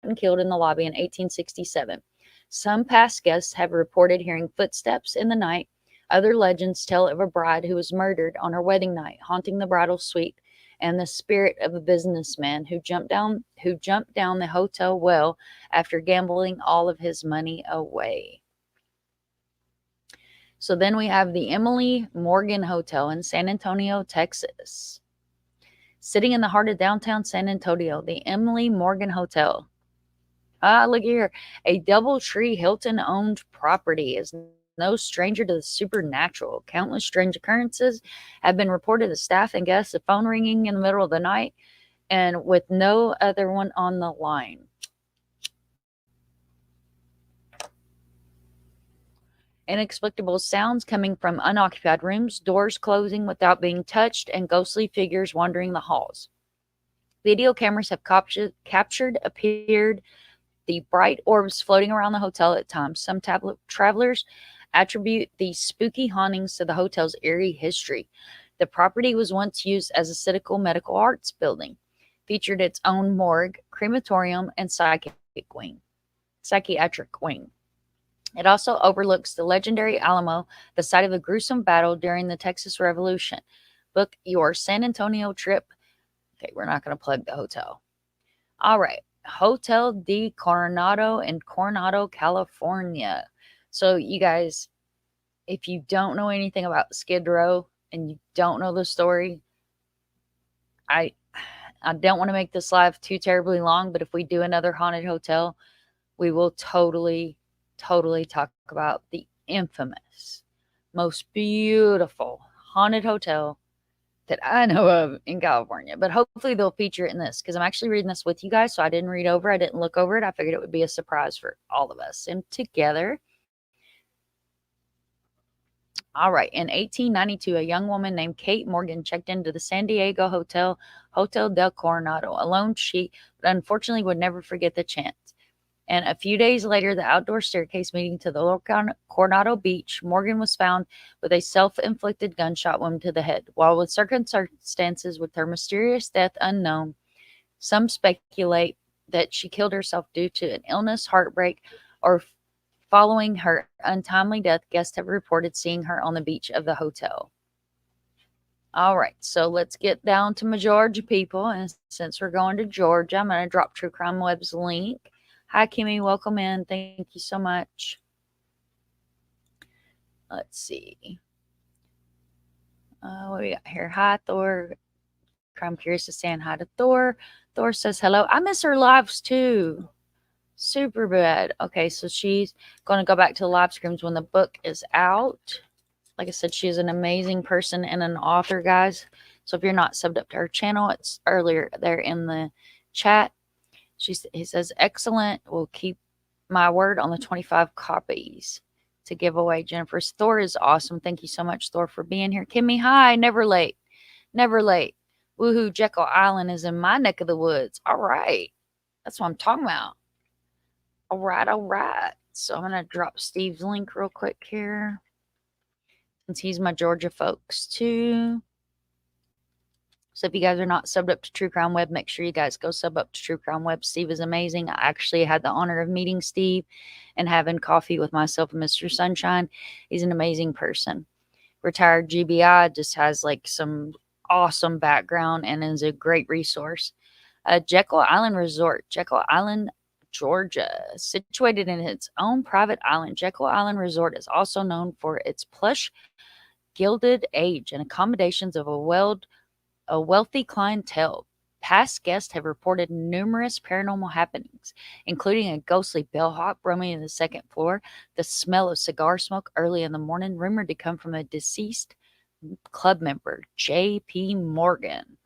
and killed in the lobby in 1867. Some past guests have reported hearing footsteps in the night. Other legends tell of a bride who was murdered on her wedding night, haunting the bridal suite, and the spirit of a businessman who jumped down the hotel well after gambling all of his money away. So then we have the Emily Morgan Hotel in San Antonio, Texas. Sitting in the heart of downtown San Antonio, the Emily Morgan Hotel. Look here. A DoubleTree Hilton-owned property is no stranger to the supernatural. Countless strange occurrences have been reported to staff and guests, the phone ringing in the middle of the night, and with no other one on the line. Inexplicable sounds coming from unoccupied rooms, doors closing without being touched, and ghostly figures wandering the halls. Video cameras have appeared the bright orbs floating around the hotel at times. Some travelers attribute these spooky hauntings to the hotel's eerie history. The property was once used as a Citical Medical Arts building, featured its own morgue, crematorium, and psychiatric wing. It also overlooks the legendary Alamo, the site of a gruesome battle during the Texas Revolution. Book your San Antonio trip. Okay, we're not going to plug the hotel. All right. Hotel de Coronado in Coronado, California. So you guys, if you don't know anything about Skid Row and you don't know the story, I don't want to make this live too terribly long, but if we do another haunted hotel, we will totally talk about the infamous, most beautiful haunted hotel that I know of in California. But hopefully they'll feature it in this, because I'm actually reading this with you guys, so I didn't look over it. I figured it would be a surprise for all of us and together. All right. In 1892, a young woman named Kate Morgan checked into the San Diego Hotel del Coronado. Alone, she but unfortunately would never forget the chance. And a few days later, the outdoor staircase leading to the Coronado Beach, Morgan was found with a self-inflicted gunshot wound to the head. While with circumstances with her mysterious death unknown, some speculate that she killed herself due to an illness, heartbreak, or following her untimely death. Guests have reported seeing her on the beach of the hotel. All right, so let's get down to my Georgia people. And since we're going to Georgia, I'm going to drop True Crime Web's link. Hi, Kimmy. Welcome in. Thank you so much. Let's see. What we got here? Hi, Thor. I'm curious to saying hi to Thor. Thor says hello. I miss her lives too. Super bad. Okay, so she's going to go back to the live streams when the book is out. Like I said, she is an amazing person and an author, guys. So if you're not subbed up to her channel, it's earlier there in the chat. He says, excellent. We'll keep my word on the 25 copies to give away, Jennifer. Thor is awesome. Thank you so much, Thor, for being here. Kimmy, hi. Never late. Never late. Woohoo, Jekyll Island is in my neck of the woods. All right. That's what I'm talking about. All right, all right. So I'm going to drop Steve's link real quick here, since he's my Georgia folks too. So if you guys are not subbed up to True Crime Web, make sure you guys go sub up to True Crime Web. Steve is amazing. I actually had the honor of meeting Steve and having coffee with myself and Mr. Sunshine. He's an amazing person. Retired GBI, just has like some awesome background and is a great resource. Jekyll Island Resort, Jekyll Island, Georgia. Situated in its own private island, Jekyll Island Resort is also known for its plush, gilded age and accommodations of a wealthy clientele. Past guests have reported numerous paranormal happenings, including a ghostly bellhop roaming the second floor, the smell of cigar smoke early in the morning, rumored to come from a deceased club member, J.P. Morgan.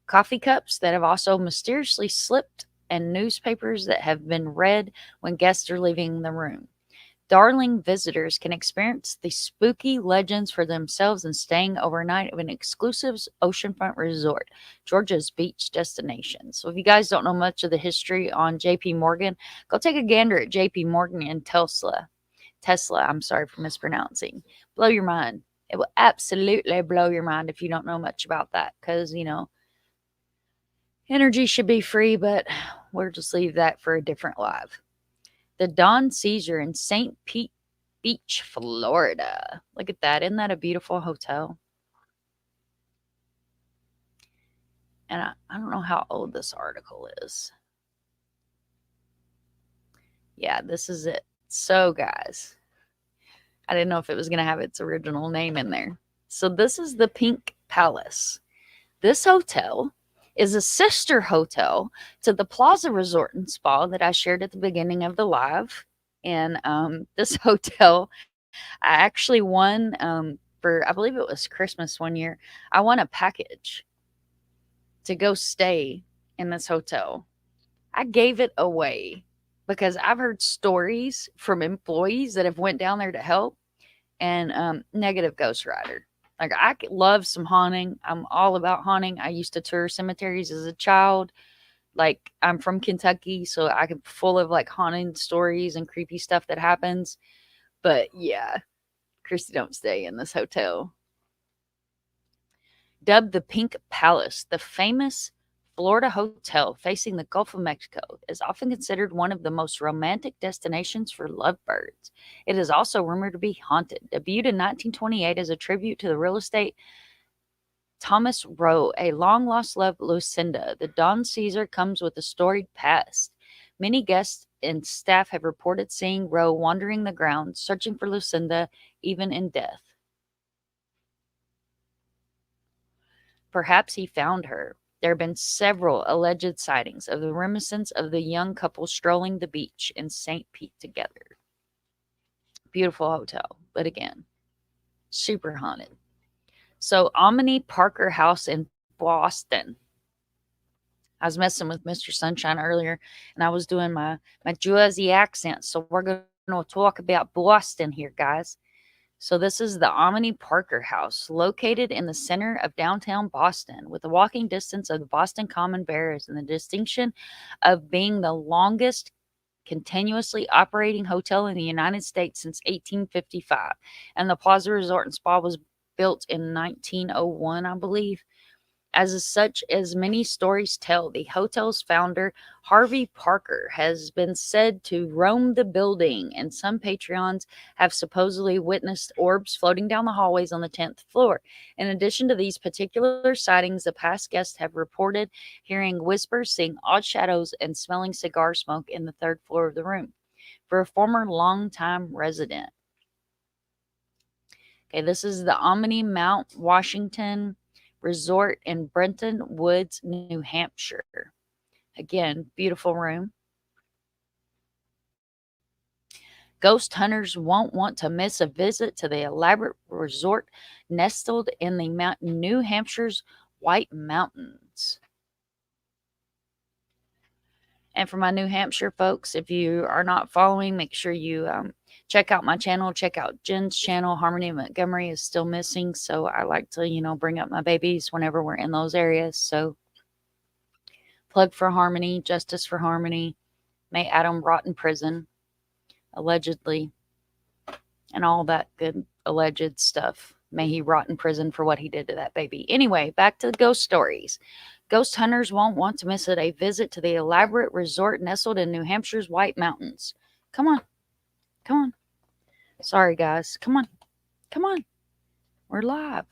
Coffee cups that have also mysteriously slipped, and newspapers that have been read when guests are leaving the room. Darling visitors can experience the spooky legends for themselves and staying overnight at an exclusive oceanfront resort, Georgia's beach destination. So if you guys don't know much of the history on J.P. Morgan, go take a gander at J.P. Morgan in Tesla. I'm sorry for mispronouncing. Blow your mind. It will absolutely blow your mind if you don't know much about that, because, energy should be free, but we'll just leave that for a different live. The Dawn Caesar in St. Pete Beach, Florida. Look at that. Isn't that a beautiful hotel? And I don't know how old this article is. Yeah, this is it. So, guys, I didn't know if it was going to have its original name in there. So this is the Pink Palace. This hotel is a sister hotel to the Plaza Resort and Spa that I shared at the beginning of the live. And this hotel, I actually won for, I believe it was Christmas one year, I won a package to go stay in this hotel. I gave it away because I've heard stories from employees that have went down there to help, and negative Ghost Rider. Like, I love some haunting. I'm all about haunting. I used to tour cemeteries as a child. Like, I'm from Kentucky, so I can full of like haunting stories and creepy stuff that happens. But yeah, Christy, don't stay in this hotel. Dubbed the Pink Palace, the famous Florida hotel facing the Gulf of Mexico is often considered one of the most romantic destinations for lovebirds. It is also rumored to be haunted. Debuted in 1928 as a tribute to the real estate Thomas Rowe, a long-lost love, Lucinda. The Dawn Caesar comes with a storied past. Many guests and staff have reported seeing Rowe wandering the grounds, searching for Lucinda, even in death. Perhaps he found her. There have been several alleged sightings of the reminiscence of the young couple strolling the beach in St. Pete together. Beautiful hotel, but again, super haunted. So, Omni Parker House in Boston. I was messing with Mr. Sunshine earlier, and I was doing my Jersey accent. So we're going to talk about Boston here, guys. So this is the Omni Parker House, located in the center of downtown Boston, with a walking distance of the Boston Common Bears and the distinction of being the longest continuously operating hotel in the United States since 1855. And the Plaza Resort and Spa was built in 1901, I believe. Such as many stories tell, the hotel's founder, Harvey Parker, has been said to roam the building, and some Patreons have supposedly witnessed orbs floating down the hallways on the 10th floor. In addition to these particular sightings, the past guests have reported hearing whispers, seeing odd shadows, and smelling cigar smoke in the third floor of the room. For a former longtime resident. Okay, this is the Omni Mount Washington Resort in Brenton Woods, New Hampshire. Again, beautiful room. Ghost hunters won't want to miss a visit to the elaborate resort nestled in the New Hampshire's White Mountains. And for my New Hampshire folks, if you are not following, make sure you check out my channel. Check out Jen's channel. Harmony Montgomery is still missing, so I like to, bring up my babies whenever we're in those areas. So plug for Harmony, justice for Harmony. May Adam rot in prison, allegedly, and all that good alleged stuff. May he rot in prison for what he did to that baby. Anyway, back to the ghost stories. Ghost hunters won't want to miss a visit to the elaborate resort nestled in New Hampshire's White Mountains. Come on. Come on. Sorry, guys. Come on. Come on. We're live.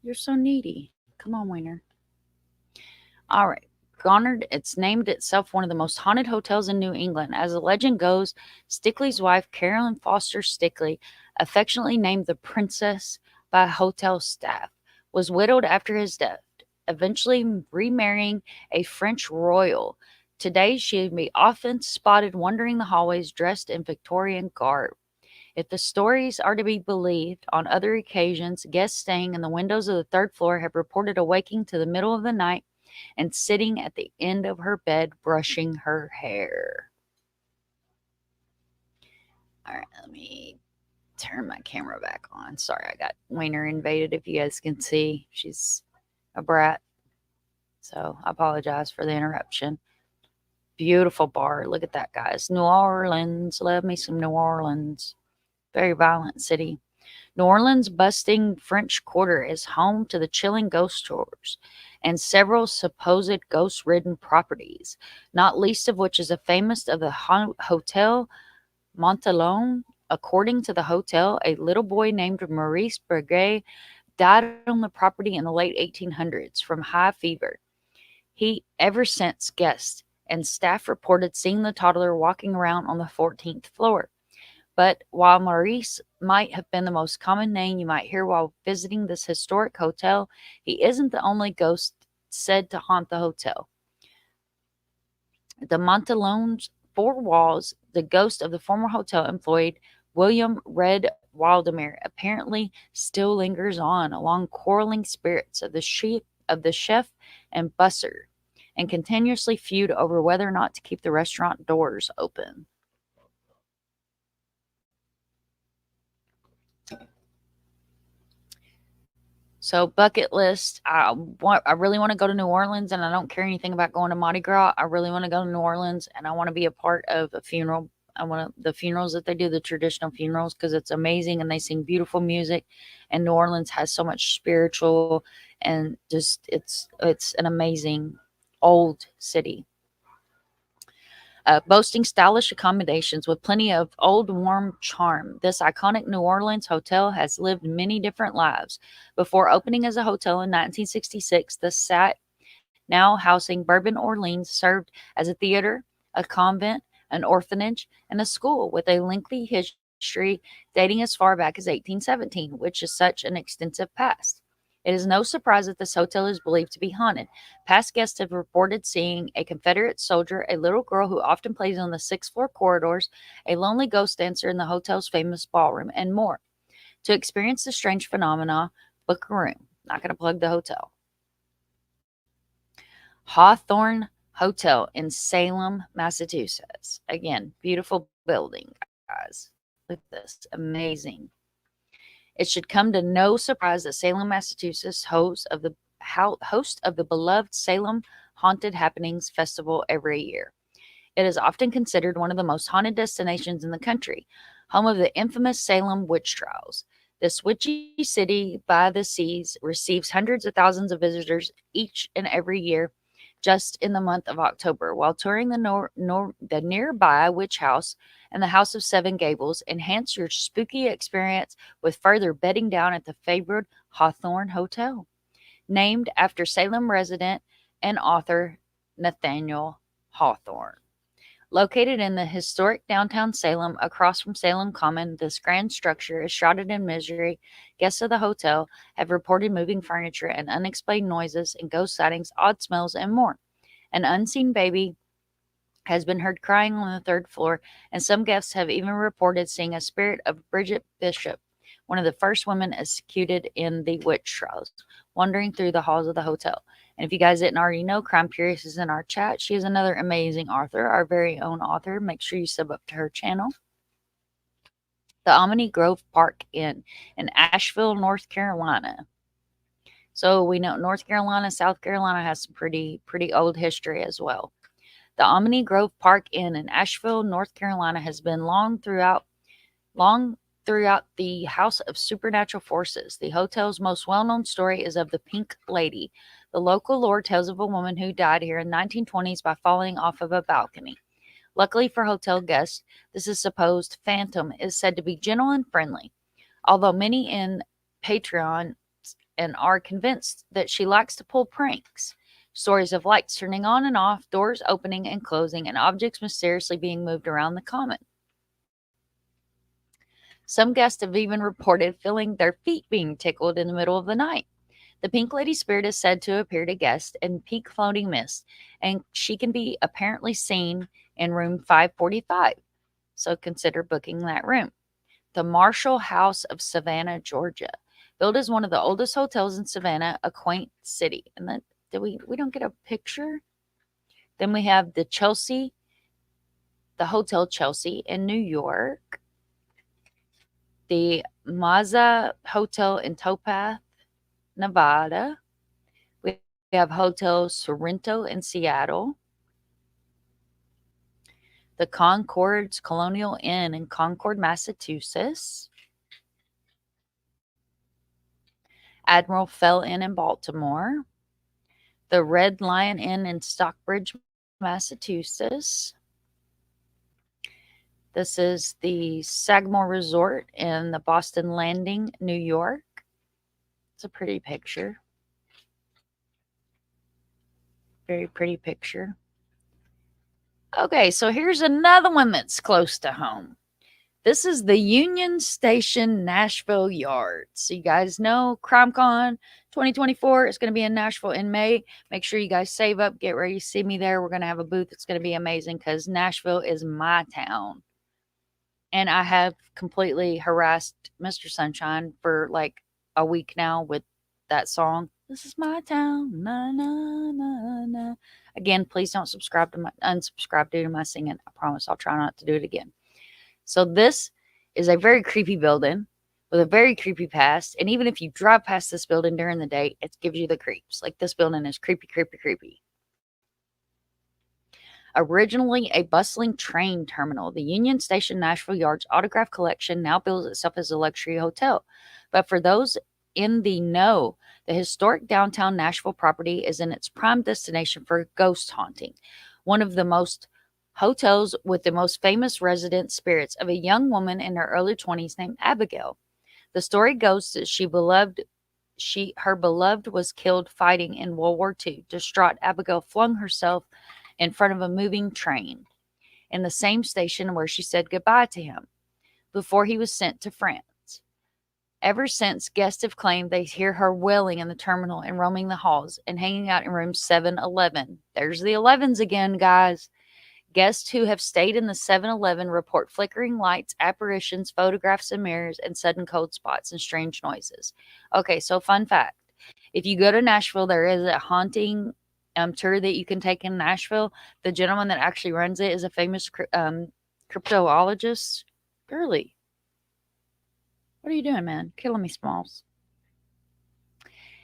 You're so needy. Come on, Wiener. All right. It's named itself one of the most haunted hotels in New England. As the legend goes, Stickley's wife, Carolyn Foster Stickley, affectionately named the Princess by hotel staff, was widowed after his death, eventually remarrying a French royal. Today, she would be often spotted wandering the hallways dressed in Victorian garb. If the stories are to be believed, on other occasions, guests staying in the windows of the third floor have reported awaking to the middle of the night and sitting at the end of her bed brushing her hair. All right, let me turn my camera back on. Sorry, I got Wiener invaded. If you guys can see, she's a brat. So I apologize for the interruption. Beautiful bar. Look at that, guys. New Orleans. Love me some New Orleans. Very violent city. New Orleans' bustling French Quarter is home to the chilling ghost tours and several supposed ghost-ridden properties, not least of which is a famous of the Hotel Montalon. According to the hotel, a little boy named Maurice Breguet died on the property in the late 1800s from high fever. He, ever since, guests and staff reported seeing the toddler walking around on the 14th floor. But while Maurice might have been the most common name you might hear while visiting this historic hotel, he isn't the only ghost said to haunt the hotel. The Montalon's four walls, the ghost of the former hotel employee William Red Waldemar apparently still lingers on, along quarreling spirits of the chef and busser, and continuously feud over whether or not to keep the restaurant doors open. So bucket list, I really want to go to New Orleans, and I don't care anything about going to Mardi Gras. I really want to go to New Orleans, and I want to be a part of a funeral. I want the funerals that they do, the traditional funerals, because it's amazing, and they sing beautiful music. And New Orleans has so much spiritual, and just it's an amazing old city. Boasting stylish accommodations with plenty of old warm charm, this iconic New Orleans hotel has lived many different lives. Before opening as a hotel in 1966, the site, now housing Bourbon Orleans, served as a theater, a convent, an orphanage, and a school with a lengthy history dating as far back as 1817, which is such an extensive past. It is no surprise that this hotel is believed to be haunted. Past guests have reported seeing a Confederate soldier, a little girl who often plays on the sixth floor corridors, a lonely ghost dancer in the hotel's famous ballroom, and more. To experience the strange phenomena, book a room. Not going to plug the hotel. Hawthorne Hotel in Salem, Massachusetts. Again, beautiful building, guys. Look at this. Amazing. It should come to no surprise that Salem, Massachusetts, host of the beloved Salem Haunted Happenings Festival every year. It is often considered one of the most haunted destinations in the country, home of the infamous Salem witch trials. This witchy city by the seas receives hundreds of thousands of visitors each and every year just in the month of October. While touring the nearby witch house and the House of Seven Gables, enhance your spooky experience with further bedding down at the favored Hawthorne Hotel, named after Salem resident and author Nathaniel Hawthorne. Located in the historic downtown Salem, across from Salem Common, this grand structure is shrouded in misery. Guests of the hotel have reported moving furniture and unexplained noises and ghost sightings, odd smells, and more. An unseen baby has been heard crying on the third floor, and some guests have even reported seeing a spirit of Bridget Bishop, one of the first women executed in the witch trials, wandering through the halls of the hotel. And if you guys didn't already know, Crime Curious is in our chat. She is another amazing author, our very own author. Make sure you sub up to her channel. The Omni Grove Park Inn in Asheville, North Carolina. So we know North Carolina, South Carolina has some pretty old history as well. The Omni Grove Park Inn in Asheville, North Carolina has been long throughout the House of Supernatural Forces. The hotel's most well-known story is of the Pink Lady. The local lore tells of a woman who died here in the 1920s by falling off of a balcony. Luckily for hotel guests, this is supposed phantom is said to be gentle and friendly, although many in Patreon and are convinced that she likes to pull pranks. Stories of lights turning on and off, doors opening and closing, and objects mysteriously being moved around the common. Some guests have even reported feeling their feet being tickled in the middle of the night. The Pink Lady spirit is said to appear to guests in peak floating mist, and she can be apparently seen in room 545. So consider booking that room. The Marshall House of Savannah, Georgia. Built as one of the oldest hotels in Savannah, a quaint city. And then we don't get a picture. Then we have the Hotel Chelsea in New York. The Maza Hotel in Topaz, Nevada. We have Hotel Sorrento in Seattle. The Concord's Colonial Inn in Concord, Massachusetts. Admiral Fell Inn in Baltimore. The Red Lion Inn in Stockbridge, Massachusetts. This is the Sagamore Resort in the Boston Landing, New York. It's a pretty picture. Very pretty picture. Okay, so here's another one that's close to home. This is the Union Station Nashville Yard. So you guys know CrimeCon 2024 is going to be in Nashville in May. Make sure you guys save up, get ready to see me there. We're going to have a booth. It's going to be amazing because Nashville is my town. And I have completely harassed Mr. Sunshine for like a week now with that song. This is my town. Na, na, na, na. Again, please don't unsubscribe due to my singing. I promise I'll try not to do it again. So this is a very creepy building with a very creepy past. And even if you drive past this building during the day, it gives you the creeps. Like this building is creepy, creepy, creepy. Originally a bustling train terminal, the Union Station Nashville Yard's autograph collection now bills itself as a luxury hotel. But for those in the know, the historic downtown Nashville property is in its prime destination for ghost haunting. One of the most hotels with the most famous resident spirits of a young woman in her early 20s named Abigail. The story goes that her beloved was killed fighting in World War II. Distraught, Abigail flung herself in front of a moving train in the same station where she said goodbye to him before he was sent to France. Ever since, guests have claimed they hear her wailing in the terminal and roaming the halls and hanging out in room 711. There's the 11s again, guys. Guests who have stayed in the 7-Eleven report flickering lights, apparitions, photographs and mirrors, and sudden cold spots and strange noises. Okay, so fun fact. If you go to Nashville, there is a haunting tour that you can take in Nashville. The gentleman that actually runs it is a famous cryptologist. Girly. What are you doing, man? Killing me, Smalls.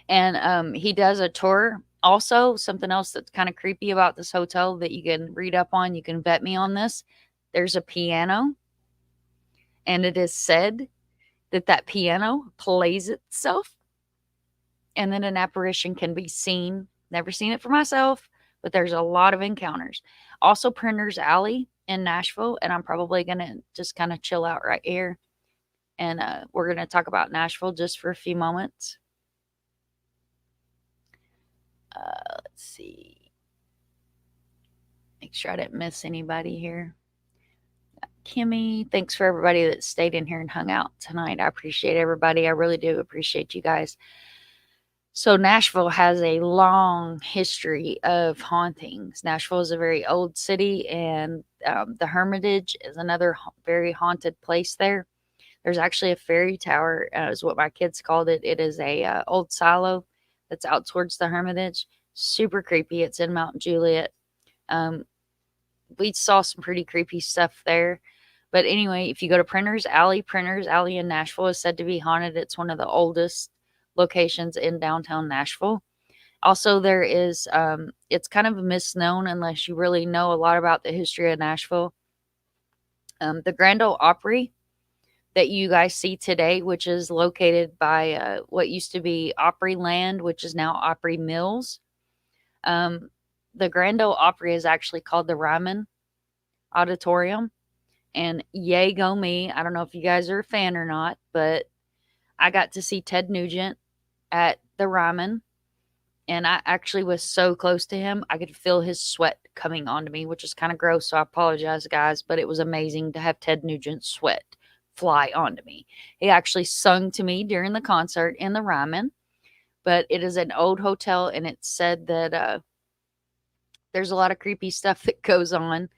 And he does a tour. Also, something else that's kind of creepy about this hotel that you can read up on, you can vet me on this. There's a piano, and it is said that that piano plays itself, and then an apparition can be seen. Never seen it for myself, but there's a lot of encounters. Also, Printer's Alley in Nashville, and I'm probably going to just kind of chill out right here. And we're going to talk about Nashville just for a few moments. Let's see. Make sure I didn't miss anybody here. Kimmy, thanks for everybody that stayed in here and hung out tonight. I appreciate everybody. I really do appreciate you guys. So Nashville has a long history of hauntings. Nashville is a very old city, and the Hermitage is another very haunted place there. There's actually a fairy tower, is what my kids called it. It is a old silo that's out towards the Hermitage. Super creepy. It's in Mount Juliet. We saw some pretty creepy stuff there. But anyway, if you go to Printer's Alley in Nashville is said to be haunted. It's one of the oldest locations in downtown Nashville. Also, there is, it's kind of misknown unless you really know a lot about the history of Nashville. The Grand Ole Opry that you guys see today, which is located by what used to be Opryland, which is now Opry Mills. The Grand Ole Opry is actually called the Ryman Auditorium. And yay go me. I don't know if you guys are a fan or not, but I got to see Ted Nugent at the Ryman. And I actually was so close to him, I could feel his sweat coming onto me, which is kind of gross. So I apologize, guys, but it was amazing to have Ted Nugent's sweat fly onto me. He actually sung to me during the concert in the Ryman, but it is an old hotel, and it's said that there's a lot of creepy stuff that goes on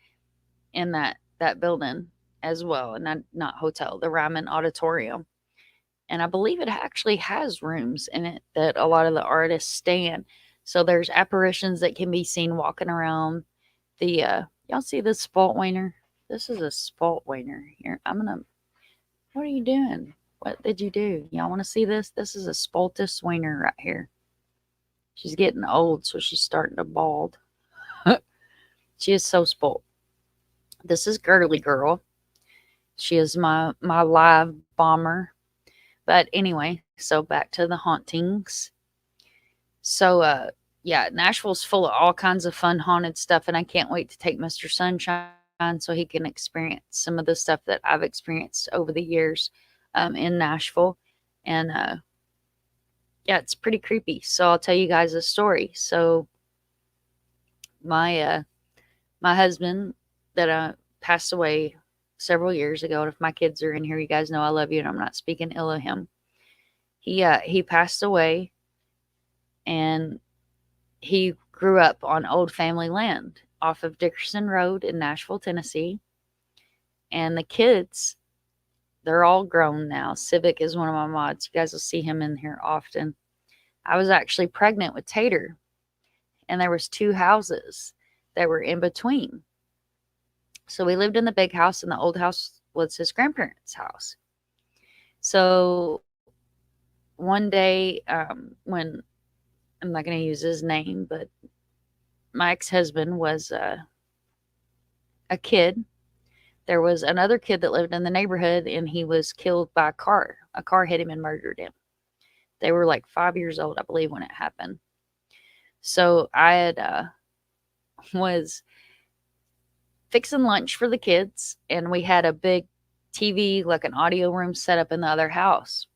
in that building as well, and not hotel, the Ryman Auditorium. And I believe it actually has rooms in it that a lot of the artists stay in. So there's apparitions that can be seen walking around the y'all see this spalt wainer? This is a spalt wainer here. What are you doing? What did you do? Y'all want to see this? This is a spaltus wainer right here. She's getting old, so she's starting to bald. She is so spalt. This is Girly Girl. She is my live bomber. But anyway, so back to the hauntings. So yeah, Nashville's full of all kinds of fun haunted stuff, and I can't wait to take Mr. Sunshine so he can experience some of the stuff that I've experienced over the years in Nashville. And yeah, it's pretty creepy. So I'll tell you guys a story. So my husband that passed away several years ago, and if my kids are in here, you guys know I love you, and I'm not speaking ill of him. He passed away, and he grew up on old family land off of Dickerson Road in Nashville, Tennessee. And the kids, they're all grown now. Civic is one of my mods. You guys will see him in here often. I was actually pregnant with Tater, and there was 2 houses that were in between. So we lived in the big house, and the old house was his grandparents' house. So one day, when I'm not going to use his name, but my ex-husband was a kid. There was another kid that lived in the neighborhood, and he was killed by a car. A car hit him and murdered him. They were like 5 years old, I believe, when it happened. So I had was fixing lunch for the kids, and we had a big TV, like an audio room set up in the other house.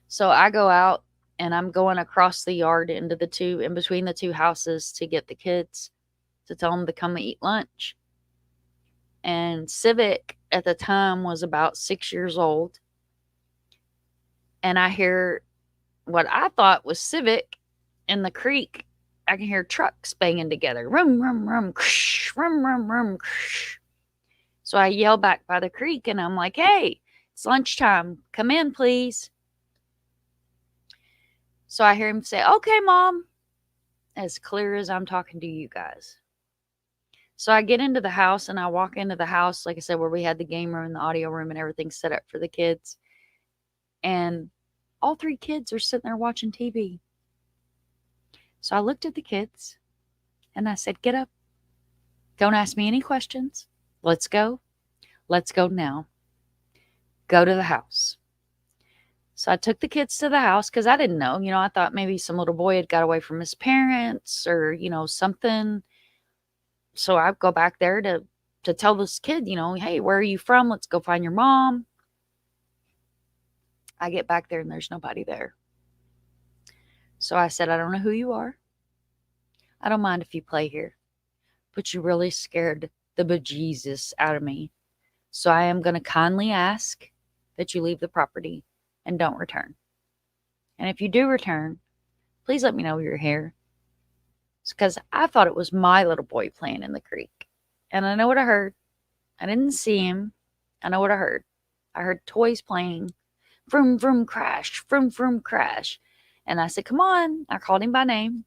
So I go out, and I'm going across the yard in between the 2 houses to get the kids to tell them to come eat lunch. And Civic at the time was about 6 years old. And I hear what I thought was Civic in the creek. I can hear trucks banging together. Rum, rum, rum, ksh, rum, rum, rum, ksh. So I yell back by the creek, and I'm like, hey, it's lunchtime. Come in, please. So I hear him say, okay, Mom, as clear as I'm talking to you guys. So I get into the house and I walk into the house, like I said, where we had the game room, the audio room, and everything set up for the kids. And all 3 kids are sitting there watching TV. So I looked at the kids and I said, "Get up. Don't ask me any questions. Let's go. Let's go now. Go to the house." So I took the kids to the house because I didn't know. I thought maybe some little boy had got away from his parents or, something. So I go back there to tell this kid, "Hey, where are you from? Let's go find your mom." I get back there and there's nobody there. So I said, "I don't know who you are. I don't mind if you play here, but you really scared the bejesus out of me. So I am going to kindly ask that you leave the property and don't return. And if you do return, please let me know you're here." Because I thought it was my little boy playing in the creek. And I know what I heard. I didn't see him. I know what I heard. I heard toys playing. Vroom, vroom, crash. Vroom, vroom, crash. And I said, "Come on." I called him by name.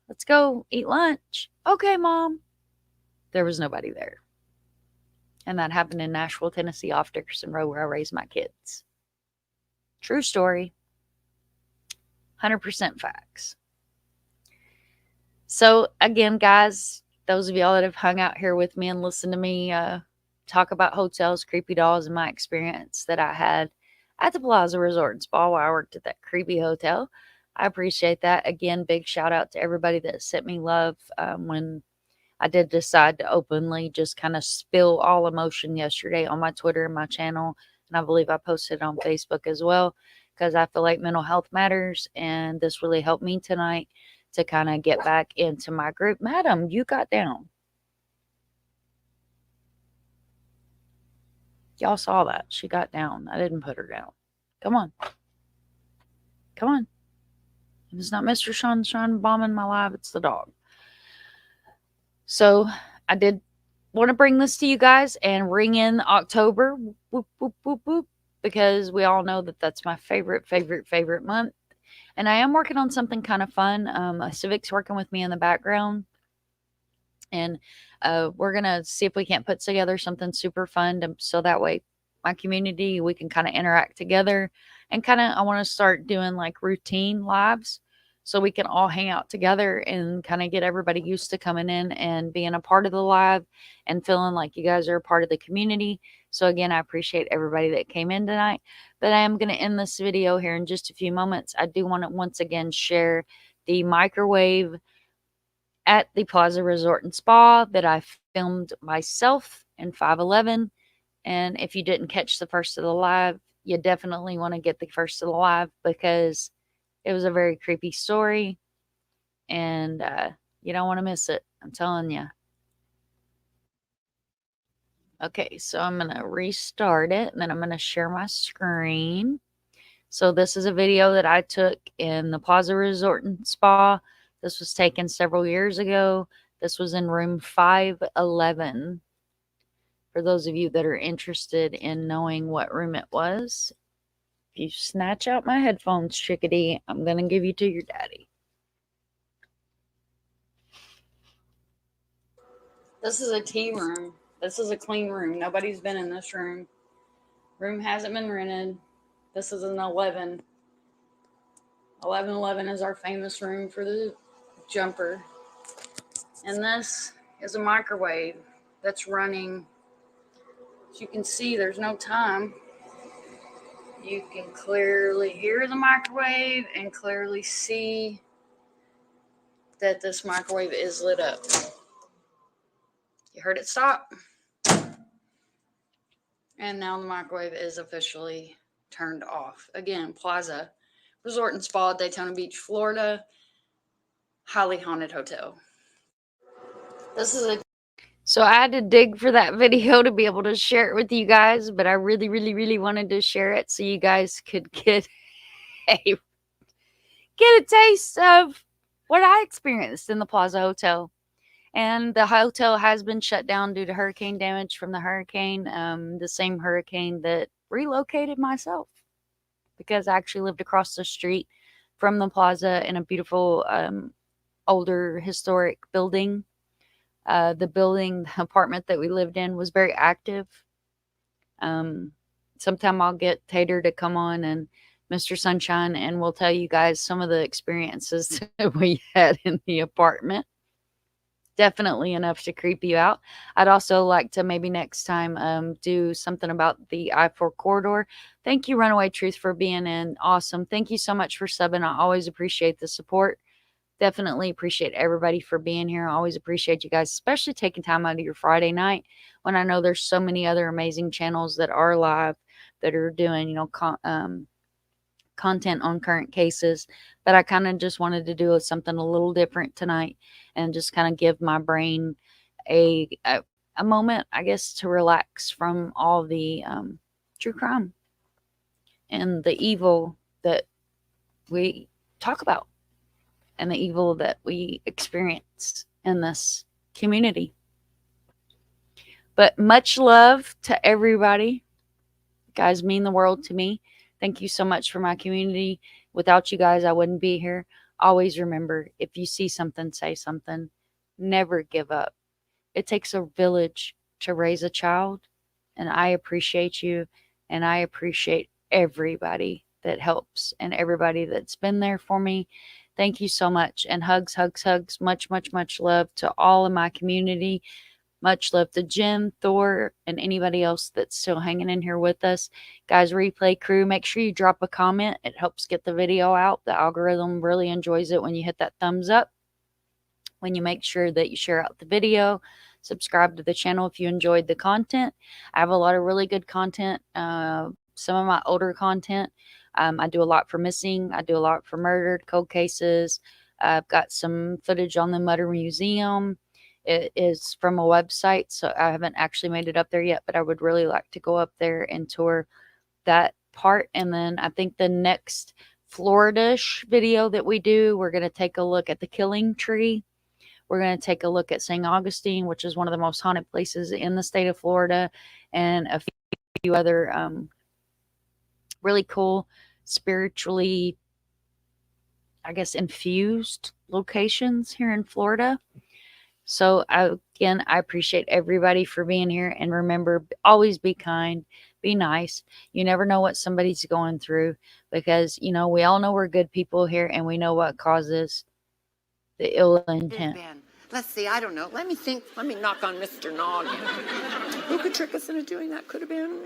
"Let's go eat lunch." "Okay, Mom." There was nobody there. And that happened in Nashville, Tennessee, off Dickerson Road, where I raised my kids. True story. 100% facts. So, again, guys, those of y'all that have hung out here with me and listened to me talk about hotels, creepy dolls, and my experience that I had at the Plaza Resort and Spa while I worked at that creepy hotel, I appreciate that. Again, big shout out to everybody that sent me love when I did decide to openly just kind of spill all emotion yesterday on my Twitter and my channel. And I believe I posted it on Facebook as well, because I feel like mental health matters. And this really helped me tonight to kind of get back into my group. Madam, you got down. Y'all saw that. She got down. I didn't put her down. Come on. Come on. If it's not Mr. Sunshine bombing my life, it's the dog. So I did want to bring this to you guys and ring in October. Whoop, whoop, whoop, whoop, because we all know that that's my favorite month. And I am working on something kind of fun. Civic's working with me in the background. And we're going to see if we can't put together something super fun so that way my community, we can kind of interact together. And kind of, I want to start doing like routine lives so we can all hang out together and kind of get everybody used to coming in and being a part of the live and feeling like you guys are a part of the community. So again, I appreciate everybody that came in tonight. But I am going to end this video here in just a few moments. I do want to once again share the microwave at the Plaza Resort and Spa that I filmed myself in 511. And if you didn't catch the first of the live, you definitely want to get the first of the live because it was a very creepy story. And you don't want to miss it. I'm telling you. Okay, so I'm going to restart it and then I'm going to share my screen. So this is a video that I took in the Plaza Resort and Spa. This was taken several years ago. This was in room 511. For those of you that are interested in knowing what room it was, if you snatch out my headphones, chickadee, I'm going to give you to your daddy. This is a tea room. This is a clean room. Nobody's been in this room. Room hasn't been rented. This is an 11. 1111 is our famous room for the jumper. And this is a microwave that's running. As you can see, there's no time. You can clearly hear the microwave and clearly see that this microwave is lit up. You heard it stop. And now the microwave is officially turned off. Again, Plaza Resort and Spa, Daytona Beach, Florida. Highly haunted hotel. This is a So I had to dig for that video to be able to share it with you guys, but I really wanted to share it so you guys could get a taste of what I experienced in the Plaza Hotel. And the hotel has been shut down due to hurricane damage from the hurricane, the same hurricane that relocated myself, because I actually lived across the street from the plaza in a beautiful older historic building. The building, the apartment that we lived in was very active. Sometime I'll get Tater to come on and Mr. Sunshine, and we'll tell you guys some of the experiences that we had in the apartment. Definitely enough to creep you out. I'd also like to maybe next time do something about the I-4 corridor. Thank you, Runaway Truth, for being in. Awesome. Thank you so much for subbing. I always appreciate the support. Definitely appreciate everybody for being here. I always appreciate you guys, especially taking time out of your Friday night when I know there's so many other amazing channels that are live that are doing, content on current cases. But I kind of just wanted to do something a little different tonight and just kind of give my brain a moment, I guess, to relax from all the true crime and the evil that we talk about and the evil that we experience in this community. But much love to everybody. You guys mean the world to me. Thank you so much for my community. Without you guys, I wouldn't be here. Always remember, if you see something, say something. Never give up. It takes a village to raise a child, and I appreciate you, and I appreciate everybody that helps and everybody that's been there for me. Thank you so much, and hugs, hugs, hugs. Much, much, much love to all of my community. Much love to Jim, Thor, and anybody else that's still hanging in here with us. Guys, replay crew, make sure you drop a comment. It helps get the video out. The algorithm really enjoys it when you hit that thumbs up. When you make sure that you share out the video, subscribe to the channel if you enjoyed the content. I have a lot of really good content. Some of my older content. I do a lot for missing. I do a lot for murdered, cold cases. I've got some footage on the Murder Museum. It is from a website, so I haven't actually made it up there yet, but I would really like to go up there and tour that part. And then I think the next Florida-ish video that we do, we're going to take a look at the Killing Tree. We're going to take a look at St. Augustine, which is one of the most haunted places in the state of Florida, and a few other really cool, spiritually, I guess, infused locations here in Florida. So again, I appreciate everybody for being here. And remember, always be kind, be nice. You never know what somebody's going through because, we all know we're good people here and we know what causes the ill intent. Let's see, I don't know. Let me think. Let me knock on Mr. Noggin. Who could trick us into doing that? Could have been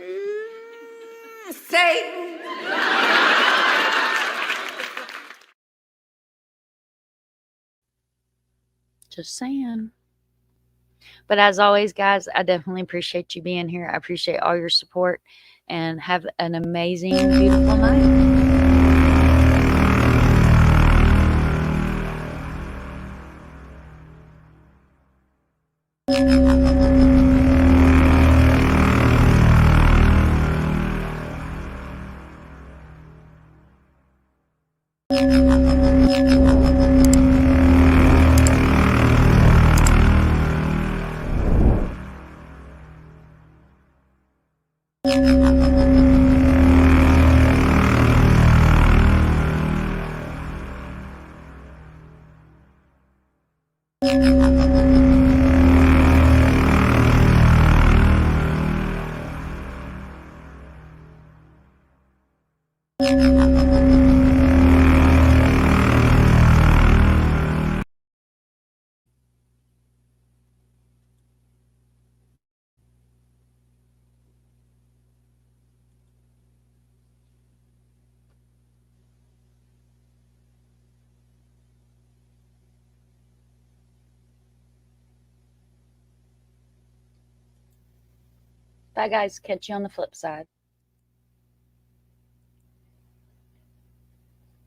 Satan. Just saying. But as always, guys, I definitely appreciate you being here. I appreciate all your support and have an amazing, beautiful night. Bye, guys. Catch you on the flip side.